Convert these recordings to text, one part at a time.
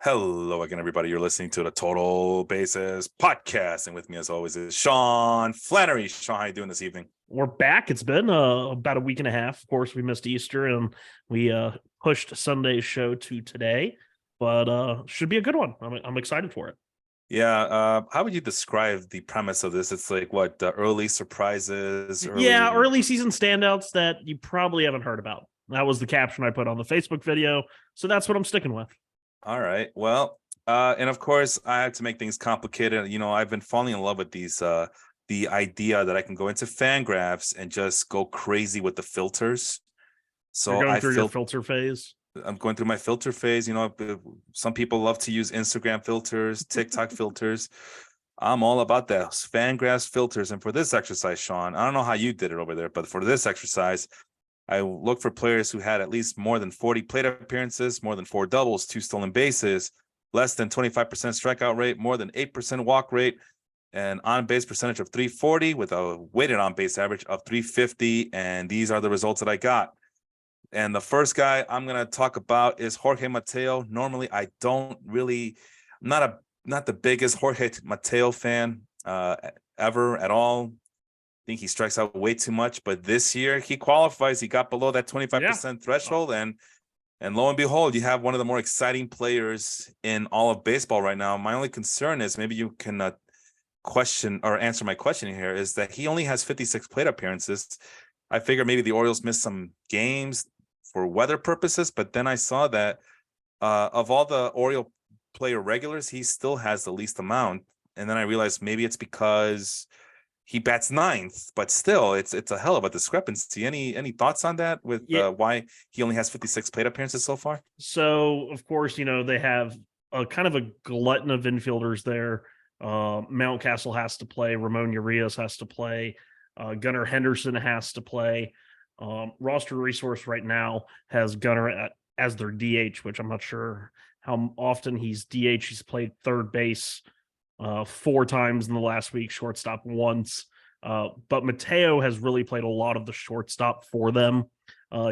Hello again, everybody. You're listening to the Total Bases podcast, and with me, as always, is Sean Flannery. Sean, how you doing this evening? We're back. It's been about a week and a half. Of course, we missed Easter and we pushed Sunday's show to today, but should be a good one. I'm excited for it. Yeah, how would you describe the premise of this? It's like what early surprises, Yeah, early. early season standouts that you probably haven't heard about. That was the caption I put on the Facebook video, so that's what I'm sticking with. All right. Well, and of course, I have to make things complicated. I've been falling in love with the idea that I can go into Fangraphs and just go crazy with the filters. You're So going I through your feel filter phase. I'm going through my filter phase. Some people love to use Instagram filters, TikTok filters. I'm all about those Fangraphs filters. And for this exercise, Sean, I don't know how you did it over there, but for this exercise, I look for players who had at least more than 40 plate appearances, more than 4 doubles, 2 stolen bases, less than 25% strikeout rate, more than 8% walk rate, and on-base percentage of 340 with a weighted on-base average of 350. And these are the results that I got. And the first guy I'm going to talk about is Jorge Mateo. Normally, I don't really, not the biggest Jorge Mateo fan ever at all. I think he strikes out way too much, but this year he qualifies. He got below that 25% threshold, and lo and behold, you have one of the more exciting players in all of baseball right now. My only concern is maybe you can question or answer my question here is that he only has 56 plate appearances. I figure maybe the Orioles missed some games for weather purposes, but then I saw that of all the Oriole player regulars, he still has the least amount. And then I realized maybe it's because he bats ninth, but still, it's a hell of a discrepancy. Any thoughts on that with why he only has 56 plate appearances so far? So, of course, they have a kind of a glutton of infielders there. Mountcastle has to play. Ramon Urias has to play. Gunnar Henderson has to play. Roster Resource right now has Gunnar as their DH, which I'm not sure how often he's DH. He's played third base 4 times in the last week, shortstop once. But Mateo has really played a lot of the shortstop for them.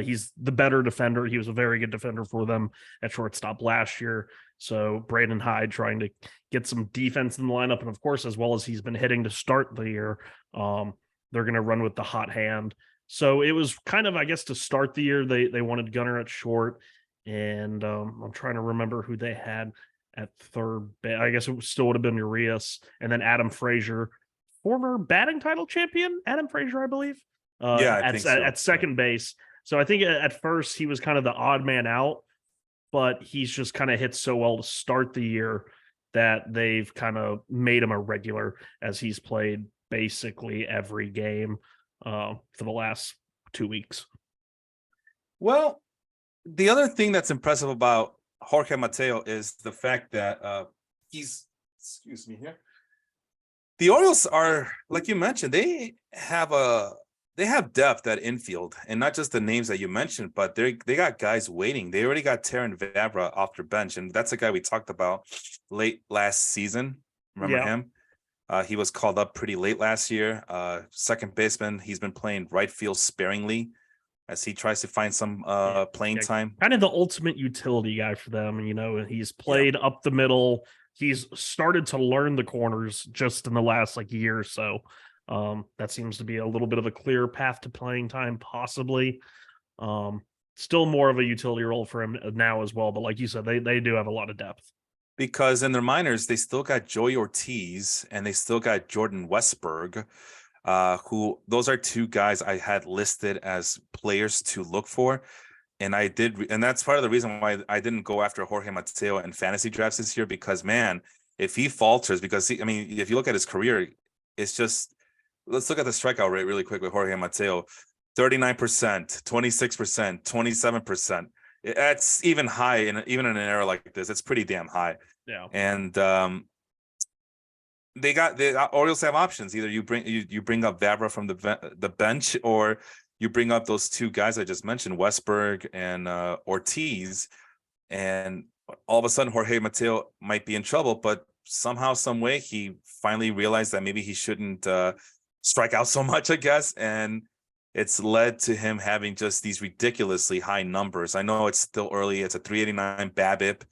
He's the better defender. He was a very good defender for them at shortstop last year. So Brandon Hyde trying to get some defense in the lineup. And of course, as well as he's been hitting to start the year, they're going to run with the hot hand. So it was kind of, I guess, to start the year, they wanted Gunnar at short. And I'm trying to remember who they had at third base. I guess it still would have been Urias. And then Adam Frazier, former batting title champion, Adam Frazier, I believe. I think so. At second base. So I think at first he was kind of the odd man out, but he's just kind of hit so well to start the year that they've kind of made him a regular as he's played basically every game for the last 2 weeks. Well, the other thing that's impressive about Jorge Mateo is the fact that excuse me here. The Orioles are, like you mentioned, they have depth at infield, and not just the names that you mentioned, but they got guys waiting. They already got Terrin Vavra off their bench, and that's a guy we talked about late last season. Remember him? He was called up pretty late last year. Second baseman. He's been playing right field sparingly as he tries to find some playing time. Kind of the ultimate utility guy for them. He's played up the middle. He's started to learn the corners just in the last year or so. That seems to be a little bit of a clear path to playing time, possibly. Still more of a utility role for him now as well. But like you said, they do have a lot of depth. Because in their minors, they still got Joey Ortiz and they still got Jordan Westberg, who those are 2 guys I had listed as players to look for. And I did, and that's part of the reason why I didn't go after Jorge Mateo in fantasy drafts this year, because man, if he falters, because if you look at his career, it's just, let's look at the strikeout rate really quick with Jorge Mateo. 39%, 26%, 27%. That's even high, even in an era like this. It's pretty damn high. Yeah. And the Orioles have options. Either you bring up Vavra from the bench, or you bring up those 2 guys I just mentioned, Westberg and Ortiz, and all of a sudden Jorge Mateo might be in trouble. But somehow, some way, he finally realized that maybe he shouldn't strike out so much, I guess, and it's led to him having just these ridiculously high numbers. I know it's still early. It's a 389 BABIP.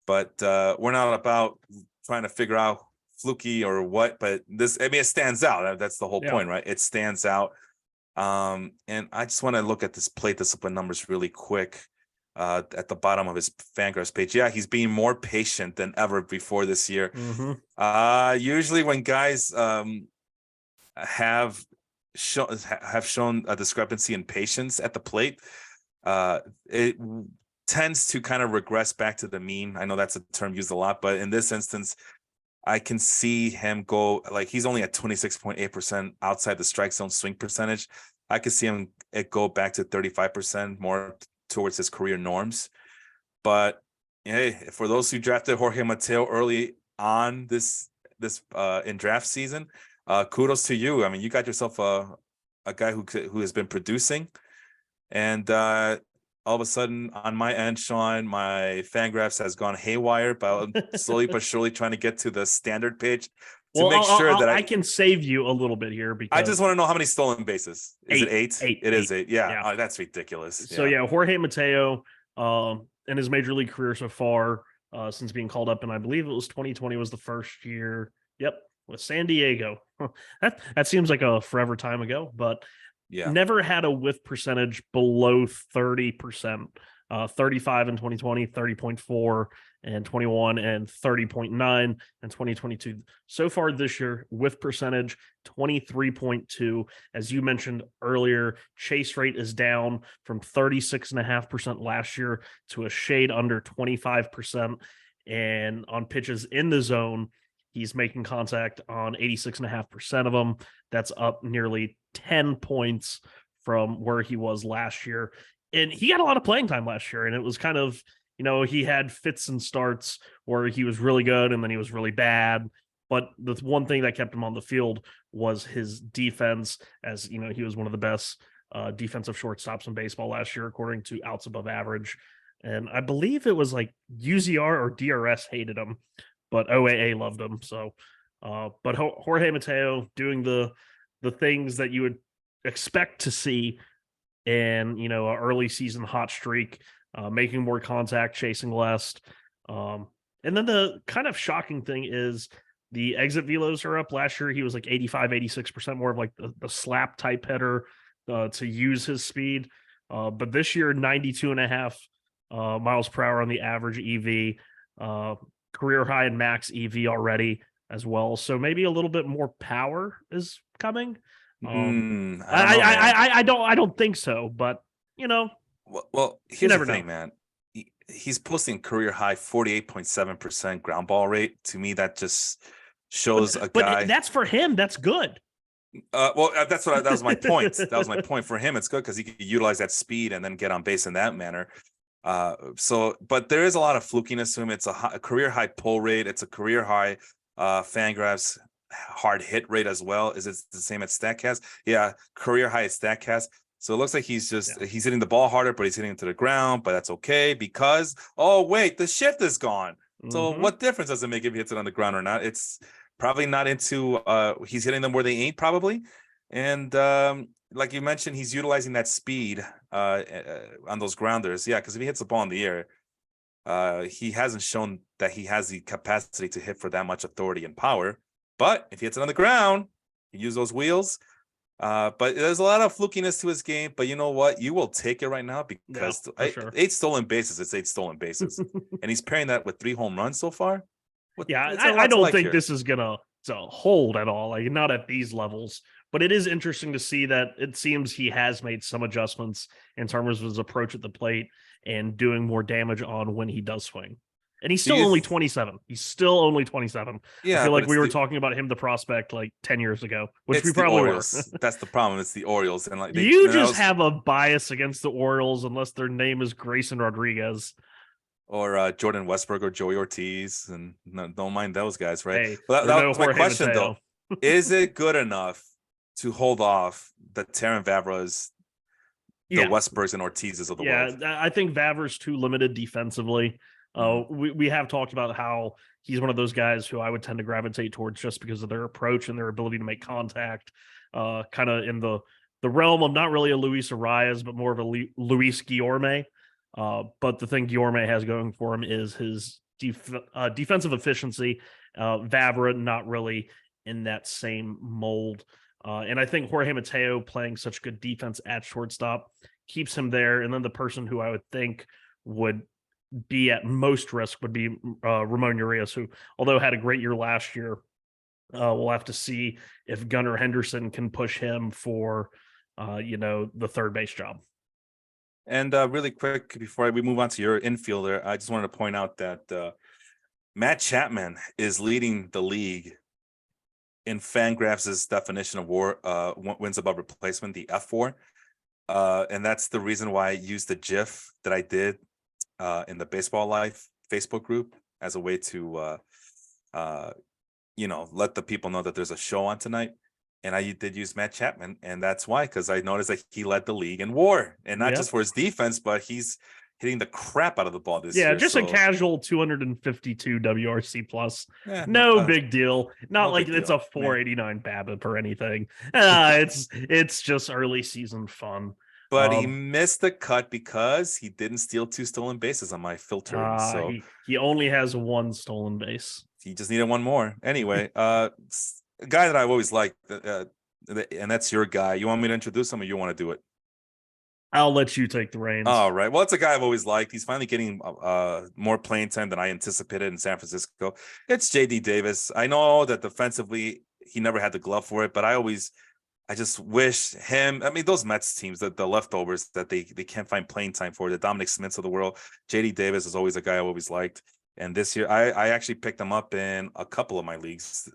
but we're not about trying to figure out fluky or what. But it stands out. That's the whole point, right? It stands out. And I just want to look at this plate discipline numbers really quick. At the bottom of his Fangraphs page, he's being more patient than ever before this year. Mm-hmm. Usually when guys have shown a discrepancy in patience at the plate, it tends to kind of regress back to the mean. I know that's a term used a lot, but in this instance, I can see him go, like, he's only at 26.8% outside the strike zone swing percentage. I could see him go back to 35%, more towards his career norms. But hey, for those who drafted Jorge Mateo early on this in draft season, kudos to you. I mean, you got yourself a guy who has been producing, and all of a sudden on my end, Sean, my Fangraphs has gone haywire, but I'm slowly but surely trying to get to the standard page to make sure that I can save you a little bit here, because I just want to know how many stolen bases. Is it 8? It is 8. Yeah. Yeah. Oh, that's ridiculous. So Jorge Mateo, in his major league career so far, since being called up, and I believe it was 2020 was the first year. Yep, with San Diego. That seems like a forever time ago, but never had a whiff percentage below 30%. 35 in 2020, 30.4 and 21, and 30.9 in 2022. So far this year, whiff percentage 23.2. As you mentioned earlier, chase rate is down from 36.5% last year to a shade under 25%. And on pitches in the zone, he's making contact on 86.5% of them. That's up nearly 10 points from where he was last year. And he got a lot of playing time last year, and it was kind of, he had fits and starts where he was really good and then he was really bad. But the one thing that kept him on the field was his defense, as he was one of the best defensive shortstops in baseball last year, according to outs above average. And I believe it was like UZR or DRS hated him, but OAA loved him. So, but Jorge Mateo doing the things that you would expect to see in an early season hot streak, making more contact, chasing less. And then the kind of shocking thing is the exit velos are up. Last year he was like 85, 86% more of like the slap type hitter to use his speed. But this year 92.5 miles per hour on the average EV, career high in max EV already as well. So maybe a little bit more power is coming. I don't think so, but well, here's the thing, man. He's posting career high 48.7% ground ball rate. To me, that just shows a guy. But that's for him. That's good. That was my point. That was my point. For him, it's good because he could utilize that speed and then get on base in that manner. But there is a lot of flukiness to him. It's a career high pull rate. It's a career high Fangraphs hard hit rate as well. Is it the same at StatCast? Yeah, career high at StatCast. So it looks like he's hitting the ball harder, but he's hitting it to the ground. But that's okay because the shift is gone. So what difference does it make if he hits it on the ground or not? It's probably not into he's hitting them where they ain't probably. And like you mentioned, he's utilizing that speed on those grounders. Yeah, because if he hits the ball in the air, he hasn't shown that he has the capacity to hit for that much authority and power. But if he hits it on the ground, he uses those wheels. But there's a lot of flukiness to his game. But you know what? You will take it right now because 8 stolen bases. It's 8 stolen bases. And he's pairing that with 3 home runs so far. I don't think this is going to hold at all. Like, not at these levels. But it is interesting to see that it seems he has made some adjustments in terms of his approach at the plate and doing more damage on when he does swing. And he's still only 27. He's still only 27. Yeah, I feel like we were talking about him, the prospect, like 10 years ago, which we probably were. That's the problem. It's the Orioles. And like you just have a bias against the Orioles unless their name is Grayson Rodriguez. Or Jordan Westburg or Joey Ortiz. And don't mind those guys, right? Hey, that was my question, Mateo. Though. Is it good enough to hold off the Terran Vavras, the Westbergs and Ortizes of the world? Yeah, I think Vavra's too limited defensively. We have talked about how he's one of those guys who I would tend to gravitate towards just because of their approach and their ability to make contact, kind of in the realm of not really a Luis Arias, but more of a Luis Guillorme. But the thing Guillorme has going for him is his defensive efficiency. Vavra not really in that same mold. And I think Jorge Mateo playing such good defense at shortstop keeps him there. And then the person who I would think would be at most risk would be Ramon Urias, who, although had a great year last year, we'll have to see if Gunnar Henderson can push him for, the third base job. And really quick, before we move on to your infielder, I just wanted to point out that Matt Chapman is leading the league in Fangraphs' definition of WAR, wins above replacement, the F4. And that's the reason why I used the GIF that I did in the Baseball Life Facebook group as a way to, let the people know that there's a show on tonight. And I did use Matt Chapman, and that's why, because I noticed that he led the league in WAR, and not just for his defense, but he's hitting the crap out of the ball this year. Yeah, just a casual 252 WRC plus. No big deal. Not like it's a 489 BABIP or anything. It's just early season fun. But he missed the cut because he didn't steal 2 stolen bases on my filtering. So he only has 1 stolen base. He just needed 1 more. Anyway, a guy that I've always liked, and that's your guy. You want me to introduce him, or you want to do it? I'll let you take the reins. All right. Well, it's a guy I've always liked. He's finally getting more playing time than I anticipated in San Francisco. It's JD Davis. I know that defensively he never had the glove for it, but I just wish him. I mean, those Mets teams, the leftovers that they can't find playing time for, the Dominic Smiths of the world. JD Davis is always a guy I've always liked. And this year, I actually picked him up in a couple of my leagues,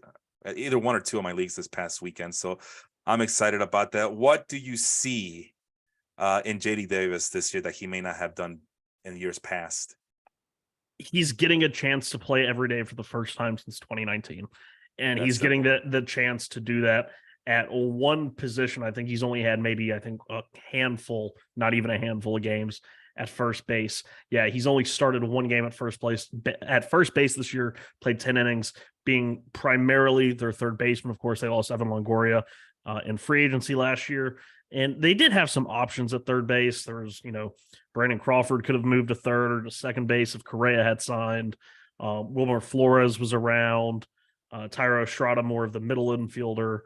either 1 or 2 of my leagues this past weekend. So I'm excited about that. What do you see in JD Davis this year that he may not have done in years past? He's getting a chance to play every day for the first time since 2019. And he's getting the chance to do that at one position. I think he's only had maybe, a handful, not even a handful of games at first base. Yeah, he's only started 1 game at first base this year, played 10 innings, being primarily their third baseman. Of course, they lost Evan Longoria in free agency last year. And they did have some options at third base. There was, Brandon Crawford could have moved to third or to second base if Correa had signed. Wilmer Flores was around. Tyro Estrada, more of the middle infielder.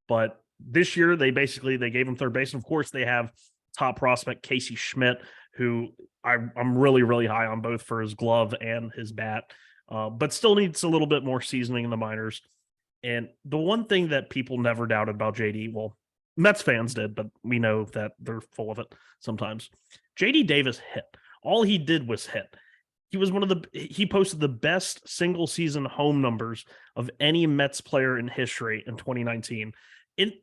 But this year, they gave him third base. And of course, they have top prospect Casey Schmidt, who I'm really, really high on both for his glove and his bat, but still needs a little bit more seasoning in the minors. And the one thing that people never doubted about JD, well, Mets fans did, but we know that they're full of it sometimes. JD Davis hit. All he did was hit. He posted the best single season home numbers of any Mets player in history in 2019.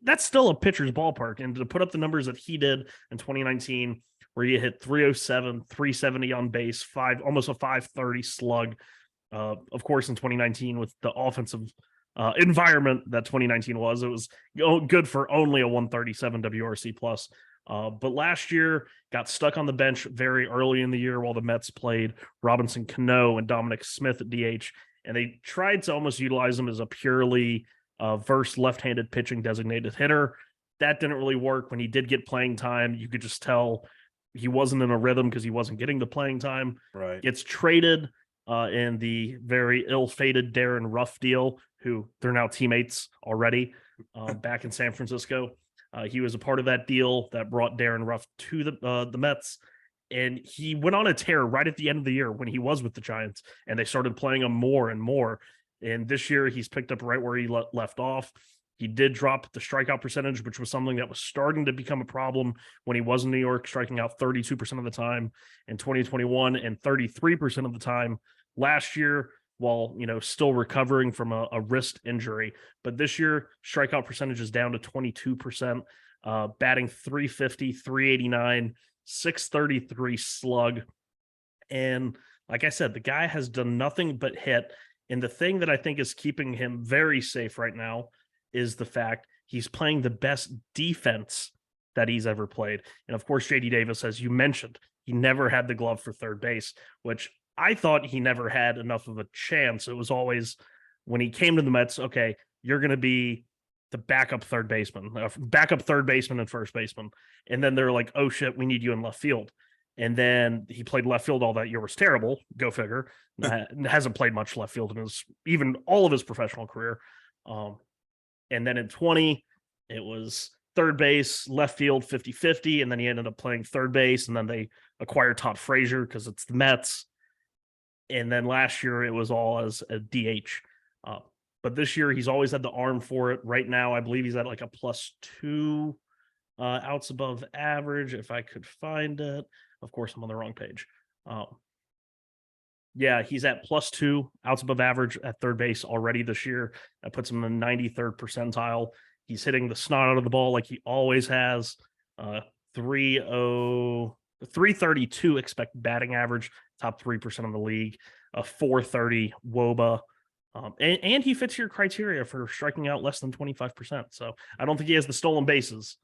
That's still a pitcher's ballpark. And to put up the numbers that he did in 2019, where he hit 307, 370 on base, almost a 530 slug. Of course, in 2019, with the offensive environment that 2019 was, it was good for only a 137 WRC plus. But last year got stuck on the bench very early in the year while the Mets played Robinson Cano and Dominic Smith at DH, and they tried to almost utilize him as a purely verse left-handed pitching designated hitter. That didn't really work. When he did get playing time, you could just tell he wasn't in a rhythm because he wasn't getting the playing time. Right. Gets traded in the very ill-fated Darren Ruff deal, who they're now teammates already back in San Francisco. He was a part of that deal that brought Darren Ruff to the Mets, and he went on a tear right at the end of the year when he was with the Giants, and they started playing him more and more. And this year, he's picked up right where he left off. He did drop the strikeout percentage, which was something that was starting to become a problem when he was in New York, striking out 32% of the time in 2021 and 33% of the time last year, while still recovering from a wrist injury. But this year, strikeout percentage is down to 22%, batting 350, 389, 633 slug. And like I said, the guy has done nothing but hit. And the thing that I think is keeping him very safe right now is the fact he's playing the best defense that he's ever played. And of course, JD Davis, as you mentioned, he never had the glove for third base, which I thought he never had enough of a chance. It was always, when he came to the Mets, okay, you're going to be the backup third baseman and first baseman. And then they're like, oh shit, we need you in left field. And then he played left field all that year, was terrible. Go figure. Hasn't played much left field in even all of his professional career. And then in 20, it was third base, left field 50-50. And then he ended up playing third base. And then they acquired Todd Frazier because it's the Mets. And then last year it was all as a DH. But this year he's always had the arm for it. Right now, I believe he's at like a +2 outs above average. If I could find it, of course, I'm on the wrong page. Yeah, he's at +2 outs above average at third base already this year. That puts him in the 93rd percentile. He's hitting the snot out of the ball like he always has. 332 expected batting average, top 3% of the league. A 430 WOBA. And he fits your criteria for striking out less than 25%. So I don't think he has the stolen bases.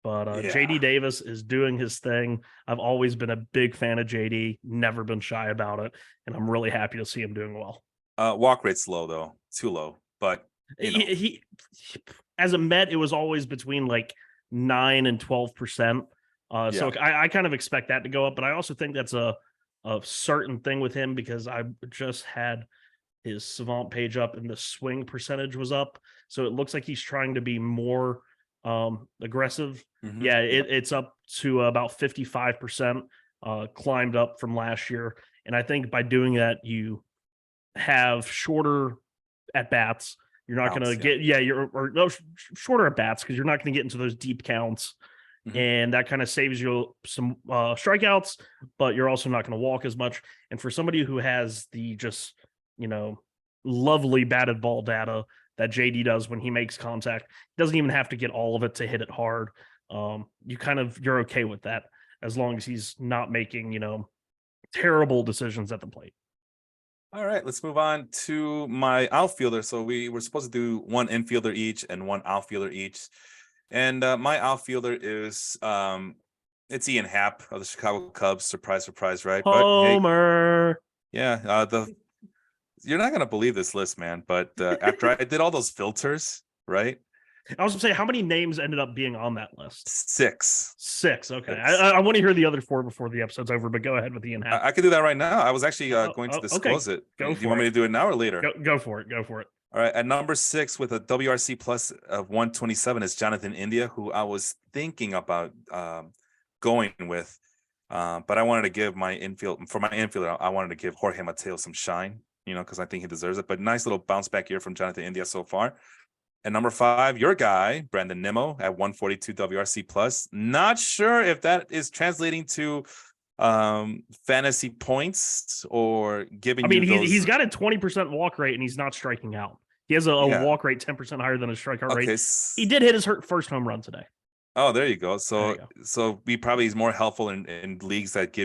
But JD Davis is doing his thing. I've always been a big fan of JD, never been shy about it, and I'm really happy to see him doing well. Walk rate's low though, too low. But he as a Met, it was always between like 9 and 12%. So I kind of expect that to go up, but I also think that's a certain thing with him because I just had his Savant page up and the swing percentage was up, so it looks like he's trying to be more aggressive. It's up to about 55%, climbed up from last year, and I think by doing that you have shorter at bats. You're not going to get shorter at bats because you're not going to get into those deep counts, and that kind of saves you some strikeouts, but you're also not going to walk as much. And for somebody who has the just lovely batted ball data that JD does when he makes contact, doesn't even have to get all of it to hit it hard. You're okay with that as long as he's not making, terrible decisions at the plate. All right, let's move on to my outfielder. So we were supposed to do one infielder each and one outfielder each. And my outfielder is it's Ian Happ of the Chicago Cubs. Surprise, surprise, right? Homer. But, hey, you're not gonna believe this list, man. But after I did all those filters, right? I was gonna say, how many names ended up being on that list? 6. 6. Okay, I want to hear the other 4 before the episode's over. But go ahead with Ian Happ. I could do that right now. I was actually going to disclose it. Do you want me to do it now or later? Go for it. Go for it. All right. At number 6 with a WRC plus of 127 is Jonathan India, who I was thinking about going with, but I wanted to give my infielder. I wanted to give Jorge Mateo some shine. Because I think he deserves it. But nice little bounce back year from Jonathan India so far. At number 5, your guy, Brandon Nimmo at 142 WRC plus. Not sure if that is translating to fantasy points or giving. He's got a 20% walk rate and he's not striking out. He has a walk rate 10% higher than his strikeout rate. He did hit his first home run today. Oh, there you go. So he probably is more helpful in leagues that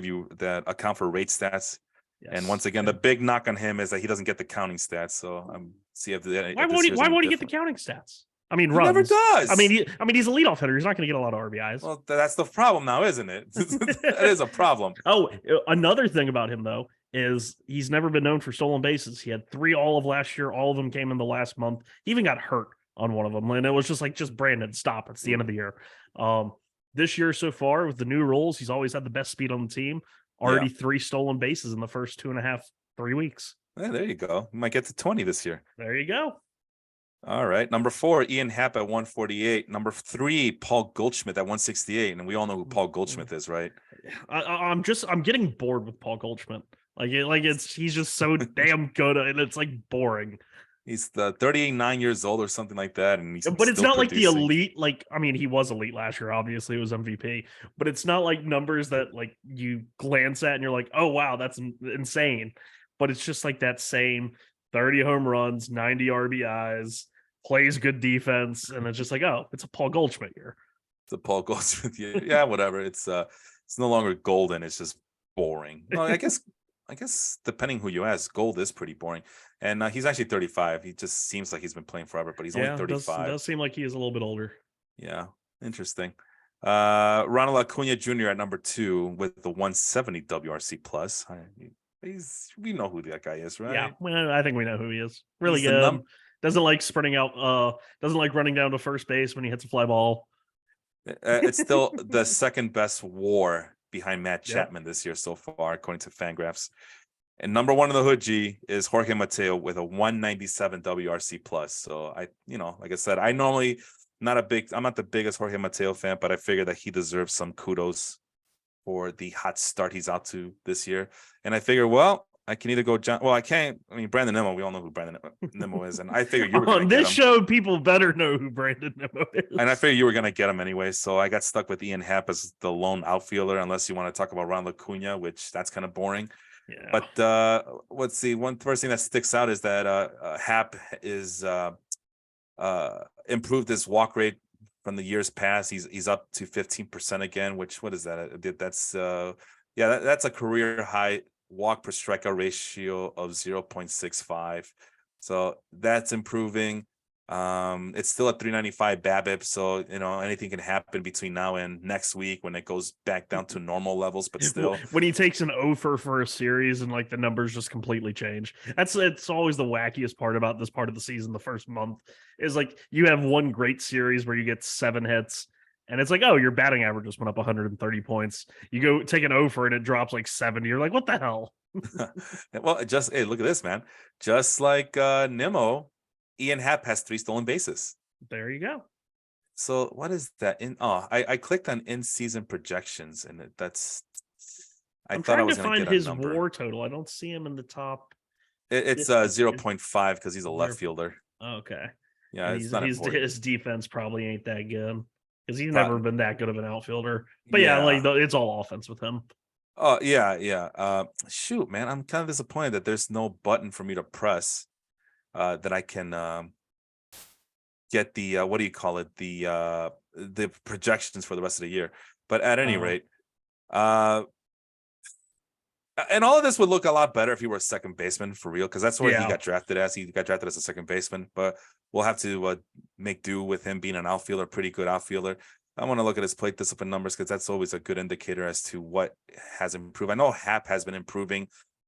account for rate stats. Yes. And once again, the big knock on him is that he doesn't get the counting stats. So see if why won't he get the counting stats? Runs. He never does. He's a leadoff hitter. He's not going to get a lot of RBIs. Well, that's the problem now, isn't it? That is a problem. Oh, another thing about him though is he's never been known for stolen bases. He had 3 all of last year. All of them came in the last month. He even got hurt on one of them, and it was just Brandon, stop. It's the end of the year. This year so far with the new rules, he's always had the best speed on the team. Already 3 stolen bases in the first 2.5-3 weeks. Yeah, there you go. You might get to 20 this year. There you go. All right. Number 4, Ian Happ at 148. Number 3, Paul Goldschmidt at 168. And we all know who Paul Goldschmidt is, right? I'm getting bored with Paul Goldschmidt. He's just so damn good, and it's like boring. He's 39 years old or something like that, and but it's not producing. Like the elite. He was elite last year. Obviously, he was MVP, but it's not like numbers that like you glance at and you're like, oh wow, that's insane. But it's just like that same 30 home runs, 90 RBIs, plays good defense, and it's just like, oh, it's a Paul Goldschmidt year. It's a Paul Goldschmidt year. Yeah, whatever. It's no longer golden. It's just boring. No, I guess depending who you ask, gold is pretty boring. And he's actually 35. He just seems like he's been playing forever, but he's only 35. It does seem like he is a little bit older. Yeah, interesting. Ronald Acuna Jr. at number 2 with the 170 WRC plus. We know who that guy is, right? Yeah, I think we know who he is. Really good. Doesn't like sprinting out. Doesn't like running down to first base when he hits a fly ball. It's still the second best WAR behind Matt Yep. Chapman this year so far, according to Fangraphs. And number one in the hood G is Jorge Mateo with a 197 WRC plus. So like I said, I'm not the biggest Jorge Mateo fan, but I figure that he deserves some kudos for the hot start he's out to this year. And I figure, well, I can either go John. Well, I can't. I mean, Brandon Nimmo. We all know who Brandon Nimmo is, and I figured you were going to On get this him. show, people better know who Brandon Nimmo is. And I figured you were going to get him anyway. So I got stuck with Ian Happ as the lone outfielder, unless you want to talk about Ron Acuna, which that's kind of boring. Yeah. But let's see. One first thing that sticks out is that Happ is improved his walk rate from the years past. He's up to 15% again. Which, what is that? That's that's a career high walk per strikeout ratio of 0.65. So that's improving. It's still at 395 BABIP, so anything can happen between now and next week when it goes back down to normal levels. But still, when he takes an offer for a series and like the numbers just completely change, it's always the wackiest part about this part of the season. The first month is like you have one great series where you get 7 hits, and it's like, oh, your batting average just went up 130 points. You go take an offer and it drops like 70. You're like, what the hell? Well, hey, look at this, man. Just like Nimmo, Ian Happ has 3 stolen bases. There you go. So what is that? I clicked on in-season projections, and I'm trying to find his WAR total. I don't see him in the top. It's 0.5 because he's a left fielder. Okay. Yeah, it's not important. His defense probably ain't that good because he's never been that good of an outfielder. But it's all offense with him. Oh yeah. Shoot, man, I'm kind of disappointed that there's no button for me to press that I can get the what do you call it, the projections for the rest of the year. But at any rate, and all of this would look a lot better if he were a second baseman for real, because that's what he got drafted as. He got drafted as a second baseman, but we'll have to make do with him being an outfielder, pretty good outfielder. I want to look at his plate discipline numbers because that's always a good indicator as to what has improved. I know Happ has been improving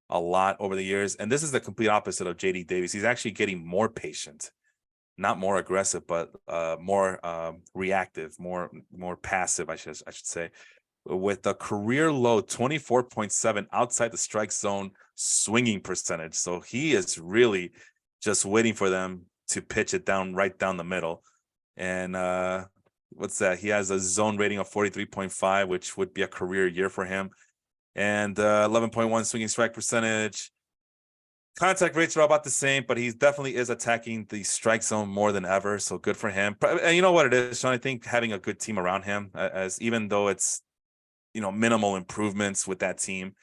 a lot over the years, and this is the complete opposite of JD Davis. He's actually getting more patient, not more aggressive, but more reactive, more passive, I should say, with a career low 24.7 outside the strike zone swinging percentage. So he is really just waiting for them to pitch it right down the middle. And what's that? He has a zone rating of 43.5, which would be a career year for him. And 11.1 swinging strike percentage. Contact rates are about the same, but he definitely is attacking the strike zone more than ever. So good for him. And you know what it is, Sean? I think having a good team around him, as even though it's minimal improvements with that team,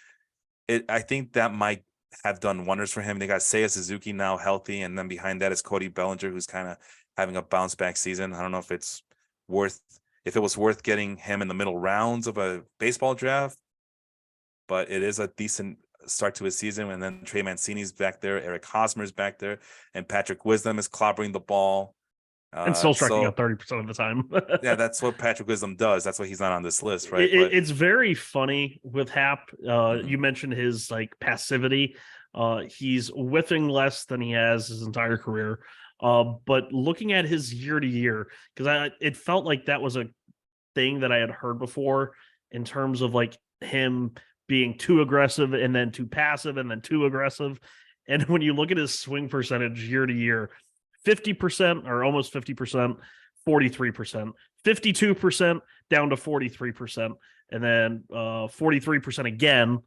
I think that might have done wonders for him. They got Seiya Suzuki now healthy, and then behind that is Cody Bellinger, who's kind of having a bounce back season. I don't know if it was worth getting him in the middle rounds of a baseball draft, but it is a decent start to his season. And then Trey Mancini's back there, Eric Hosmer's back there, and Patrick Wisdom is clobbering the ball. And still striking out 30% of the time. Yeah, that's what Patrick Wisdom does. That's why he's not on this list, right? It's very funny with Happ. You mentioned his passivity. He's whiffing less than he has his entire career. But looking at his year to year, because it felt like that was a thing that I had heard before in terms of him being too aggressive and then too passive and then too aggressive. And when you look at his swing percentage year to year, 50% or almost 50%, 43%, 52% down to 43%, and then 43% again,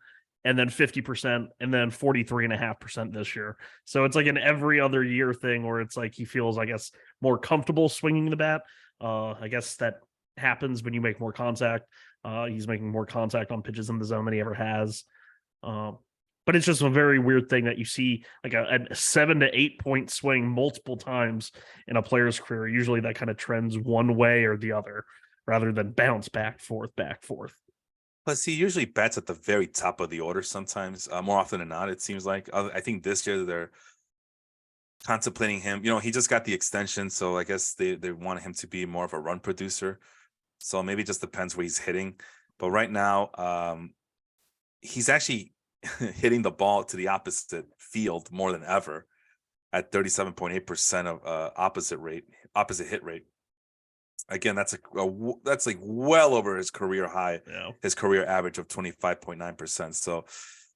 and then 50%, and then 43.5% this year. So it's like an every other year thing where it's like he feels, I guess, more comfortable swinging the bat. I guess that happens when you make more contact. He's making more contact on pitches in the zone than he ever has. But it's just a very weird thing that you see a 7 to 8 point swing multiple times in a player's career. Usually that kind of trends one way or the other rather than bounce back, forth. Plus, he usually bats at the very top of the order sometimes, more often than not, it seems like. I think this year they're contemplating him. He just got the extension, so I guess they want him to be more of a run producer. So maybe it just depends where he's hitting. But right now, he's actually hitting the ball to the opposite field more than ever at 37.8% of opposite hit rate. Again, that's like well over his career high, Yeah. his career average of 25.9%. So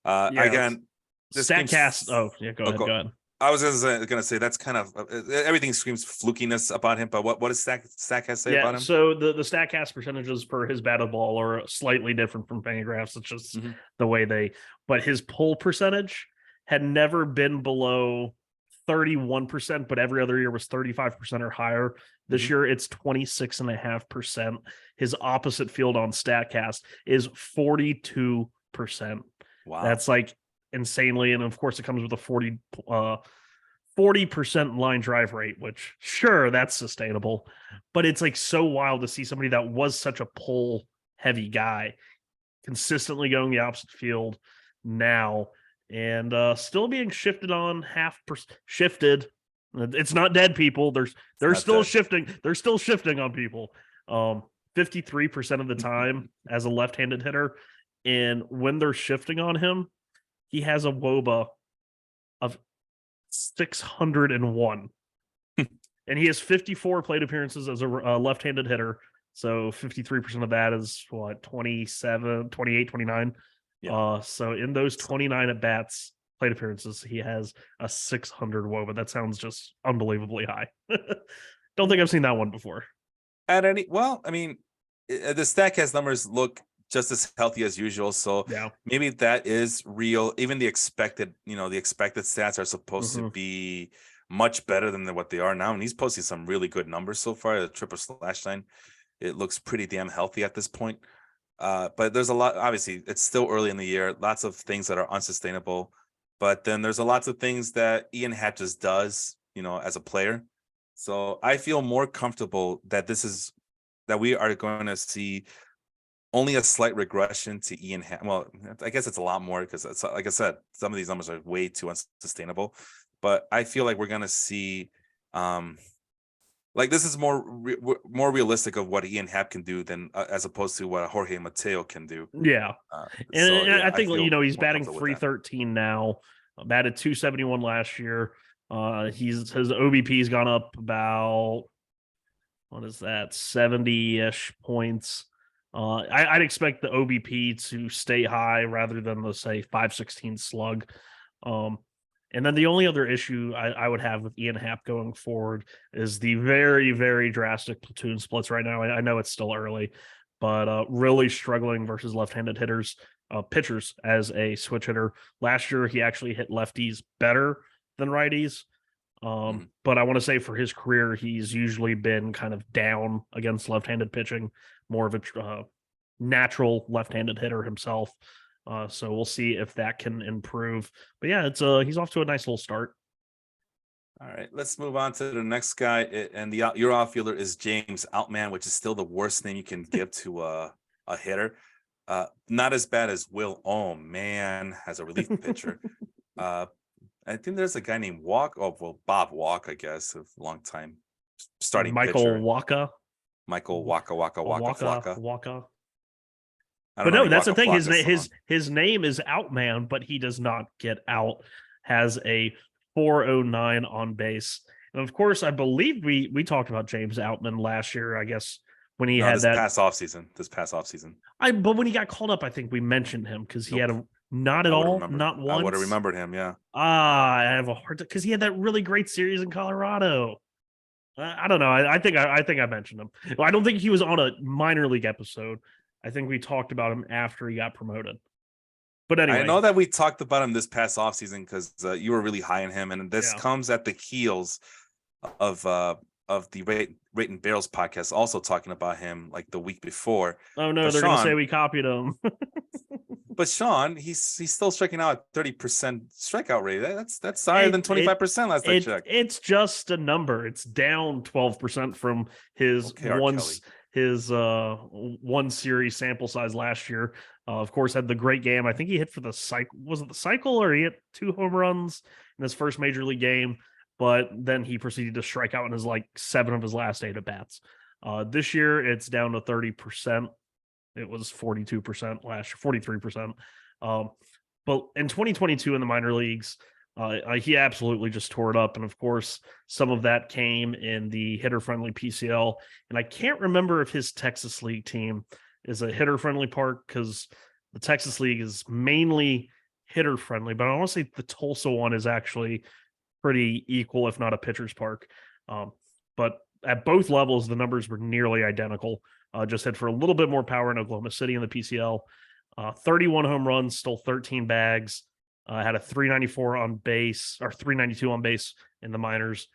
Yeah. again, this game's Statcast. Oh, yeah. Go ahead. Go ahead. I was gonna say that's kind of everything screams flukiness about him. But what does Statcast say about Yeah. him? So the Statcast percentages for his batted ball are slightly different from Fangraphs. It's just Mhm. the way but his pull percentage had never been below 31%, but every other year was 35% or higher. This Mhm. year it's 26.5%. His opposite field on Statcast is 42%. Wow. That's like insanely. And of course, it comes with a 40% line drive rate, which sure, that's sustainable. But it's like so wild to see somebody that was such a pull heavy guy consistently going the opposite field now and still being shifted on shifted. It's not dead, people. They're still dead. shifting. They're still shifting on people. 53% of the time as a left-handed hitter. And when they're shifting on him, he has a WOBA of 601. And he has 54 plate appearances as a left-handed hitter. So 53% of that is what, 27, 28, 29. Yeah. So in those 29 at bats, plate appearances, he has a 600 WOBA. That sounds just unbelievably high. Don't think I've seen that one before. Well, I mean, the Statcast numbers look just as healthy as usual. So Yeah. maybe that is real. Even the expected stats are supposed to be much better than what they are now. And he's posting some really good numbers so far. The triple slash line, it looks pretty damn healthy at this point. But there's a lot, obviously, it's still early in the year, lots of things that are unsustainable. But then there's lots of things that Ian Happ just does, as a player. So I feel more comfortable that we are going to see only a slight regression to Ian Happ. Well, I guess it's a lot more because, like I said, some of these numbers are way too unsustainable. But I feel like we're going to see, this is more realistic of what Ian Happ can do than as opposed to what Jorge Mateo can do. Yeah. And I think, he's batting 313 now, batted 271 last year. His OBP's gone up about, what is that, 70-ish points. I'd expect the OBP to stay high rather than the, say, 516 slug. And then the only other issue I would have with Ian Happ going forward is the very, very drastic platoon splits right now. I know it's still early, but really struggling versus left-handed pitchers as a switch hitter. Last year, he actually hit lefties better than righties. But I want to say for his career, he's usually been kind of down against left-handed pitching, more of a natural left-handed hitter himself. So we'll see if that can improve. But yeah, he's off to a nice little start. All right, let's move on to the next guy. And your outfielder is James Outman, which is still the worst name you can give to a hitter. Not as bad as Will Ohm, man, as a relief pitcher. I think there's a guy named Bob Walk, I guess, a long time starting pitcher. Michael Waka. But no, that's the thing. His name is Outman, but he does not get out. Has a 409 on base, and of course, I believe we talked about James Outman last year. I guess when he had that past off season. But when he got called up, I think we mentioned him because he had not at all, not once. I would have remembered him. Yeah. I have a hard time because he had that really great series in Colorado. I don't know. I think I mentioned him. Well, I don't think he was on a minor league episode. I think we talked about him after he got promoted. But anyway, I know that we talked about him this past offseason because you were really high on him, and this comes at the heels of the Rate and Barrels podcast also talking about him like the week before. Oh no, they're going to say we copied him. But Sean, he's still striking out at 30% strikeout rate. That's higher than 25% last I checked. It's just a number. It's down 12% from his one series sample size last year. Of course, had the great game. I think he hit for the cycle. Was it the cycle, or he hit 2 home runs in his first major league game? But then he proceeded to strike out in his 7 of his last 8 at bats. This year, it's down to 30%. It was 42% last year, 43%. But in 2022 in the minor leagues, He absolutely just tore it up. And of course, some of that came in the hitter-friendly PCL. And I can't remember if his Texas League team is a hitter-friendly park, because the Texas League is mainly hitter-friendly, but I want to say the Tulsa one is actually pretty equal, if not a pitcher's park. But at both levels, the numbers were nearly identical. Just hit for a little bit more power in Oklahoma City in the PCL. 31 home runs, stole 13 bags, had a 394 on base, or 392 on base in the minors.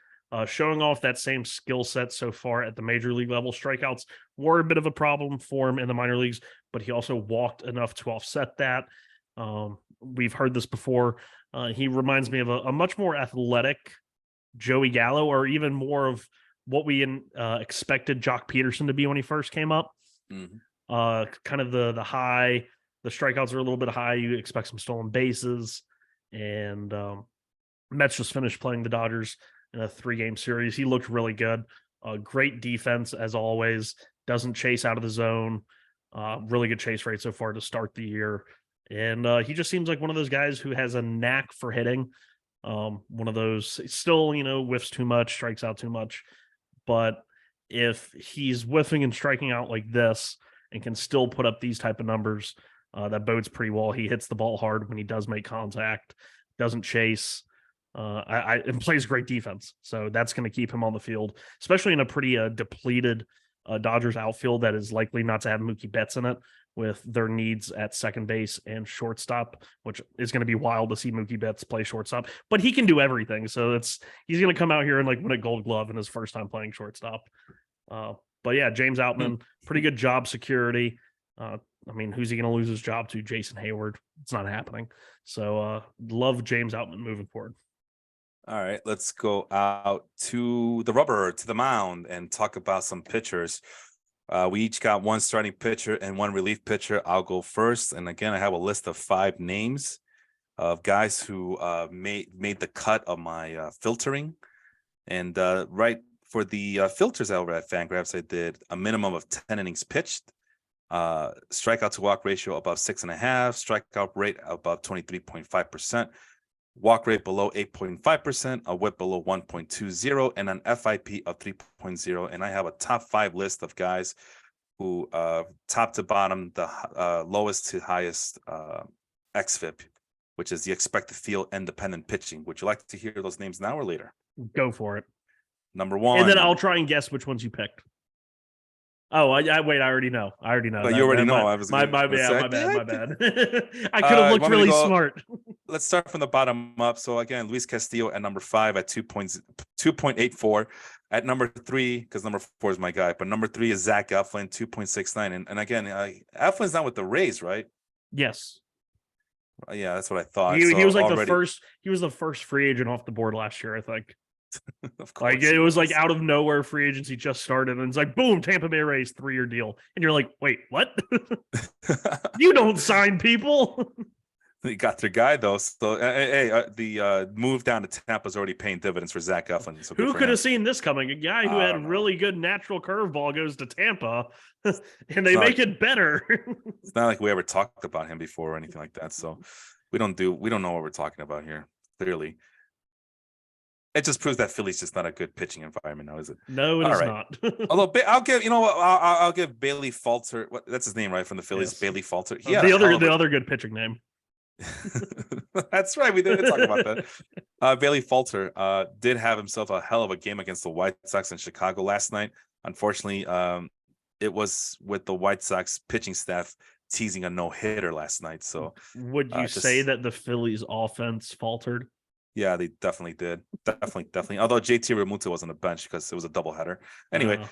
Showing off that same skill set so far at the major league level. Strikeouts were a bit of a problem for him in the minor leagues, but he also walked enough to offset that. We've heard this before. He reminds me of a much more athletic Joey Gallo, or even more of what we expected Jock Peterson to be when he first came up. Kind of the high, the strikeouts are a little bit high. You expect some stolen bases, and Mets just finished playing the Dodgers in a 3-game series. He looked really good. Great defense as always. Doesn't chase out of the zone. Really good chase rate so far to start the year. And he just seems like one of those guys who has a knack for hitting. One of those, still, whiffs too much, strikes out too much. But if he's whiffing and striking out like this and can still put up these type of numbers, that bodes pretty well. He hits the ball hard when he does make contact, doesn't chase, and plays great defense. So that's going to keep him on the field, especially in a pretty depleted Dodgers outfield that is likely not to have Mookie Betts in it, with their needs at second base and shortstop, which is going to be wild to see Mookie Betts play shortstop, but he can do everything. So he's going to come out here and win a Gold Glove in his first time playing shortstop. But yeah, James Outman, pretty good job security. Who's he going to lose his job to? Jason Hayward. It's not happening. So love James Outman moving forward. All right, let's go out to the rubber, to the mound, and talk about some pitchers. We each got one starting pitcher and one relief pitcher. I'll go first. And again, I have a list of 5 names of guys who made the cut of my filtering. And right for the filters over at Fangraphs, I did a minimum of 10 innings pitched, strikeout to walk ratio above 6.5, strikeout rate above 23.5%. Walk rate below 8.5%, a whip below 1.20, and an FIP of 3.0. And I have a top 5 list of guys who, top to bottom, the lowest to highest xFIP, which is the expected field independent pitching. Would you like to hear those names now or later? Go for it. Number 1. And then I'll try and guess which ones you picked. Oh, I wait. I already know. But you already know. My bad. I could have looked really smart. Let's start from the bottom up. So again, Luis Castillo at number 5 at 2.84. At number 3, because number 4 is my guy, but number 3 is Zach Eflin, 2.69. And again, Eflin's not with the Rays, right? Yes. Yeah, that's what I thought. He was like the first. He was the first free agent off the board last year, I think. Of course, it was like out of nowhere, free agency just started, and it's like boom, Tampa Bay Rays 3-year deal, and you're like, wait, what? You don't sign people. They got their guy though. So the move down to Tampa is already paying dividends for Zach Eflin. So who could have seen this coming? A guy who had really good natural curveball goes to Tampa, and they make it better. It's not like we ever talked about him before or anything like that. So we don't know what we're talking about here. Clearly. It just proves that Philly's just not a good pitching environment now, is it? No, it is not. Although I'll give Bailey Falter. That's his name, right? From the Phillies, yes. Bailey Falter. The other good pitching name. That's right. We did talk about that. Bailey Falter did have himself a hell of a game against the White Sox in Chicago last night. Unfortunately, it was with the White Sox pitching staff teasing a no-hitter last night. So would you say that the Phillies offense faltered? Yeah, they definitely did. Definitely. Although JT Realmuto was on the bench because it was a doubleheader. Anyway,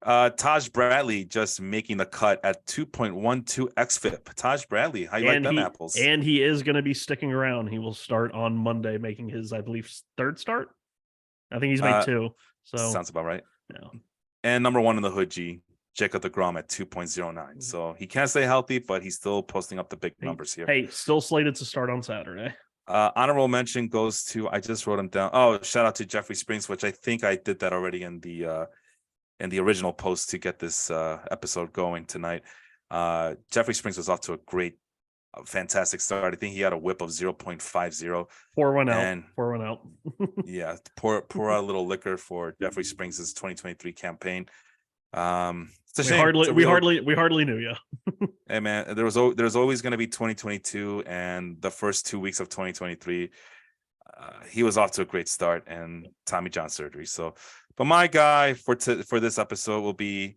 Taj Bradley just making the cut at 2.12 xFIP. Taj Bradley, how you like them apples? And he is going to be sticking around. He will start on Monday, making his, I believe, 3rd start. I think he's made 2. So sounds about right. Yeah. And number 1 in the hood G, Jacob deGrom at 2.09. So he can't stay healthy, but he's still posting up the big numbers here. Hey, still slated to start on Saturday. Honorable mention goes to, I just wrote him down. Oh, shout out to Jeffrey Springs, which I think I did that already in the original post to get this episode going tonight. Jeffrey Springs was off to a great a fantastic start. I think he had a whip of 0.50. 4-1 out. And 4-1 out. yeah, pour out a little liquor for Jeffrey Springs' 2023 campaign. It's a shame. We hardly knew you. Hey man, there's always going to be 2022, and the first 2 weeks of 2023, he was off to a great start and Tommy John surgery. So, but my guy for this episode will be,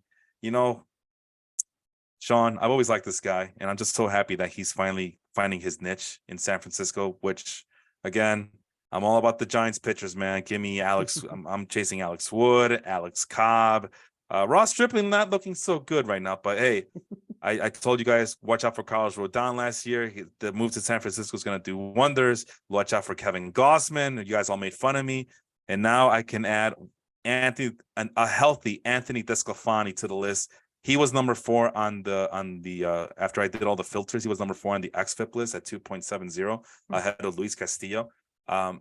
Sean. I've always liked this guy, and I'm just so happy that he's finally finding his niche in San Francisco. Which, again, I'm all about the Giants pitchers, man. Give me Alex. I'm chasing Alex Wood, Alex Cobb. Ross Stripling not looking so good right now, but hey, I told you guys, watch out for Carlos Rodon last year. The move to San Francisco is going to do wonders. Watch out for Kevin Gossman. You guys all made fun of me, and now I can add a healthy Anthony Desclafani to the list. He was number 4 on the after I did all the filters. He was number 4 on the xFIP list at 2.70 ahead of Luis Castillo.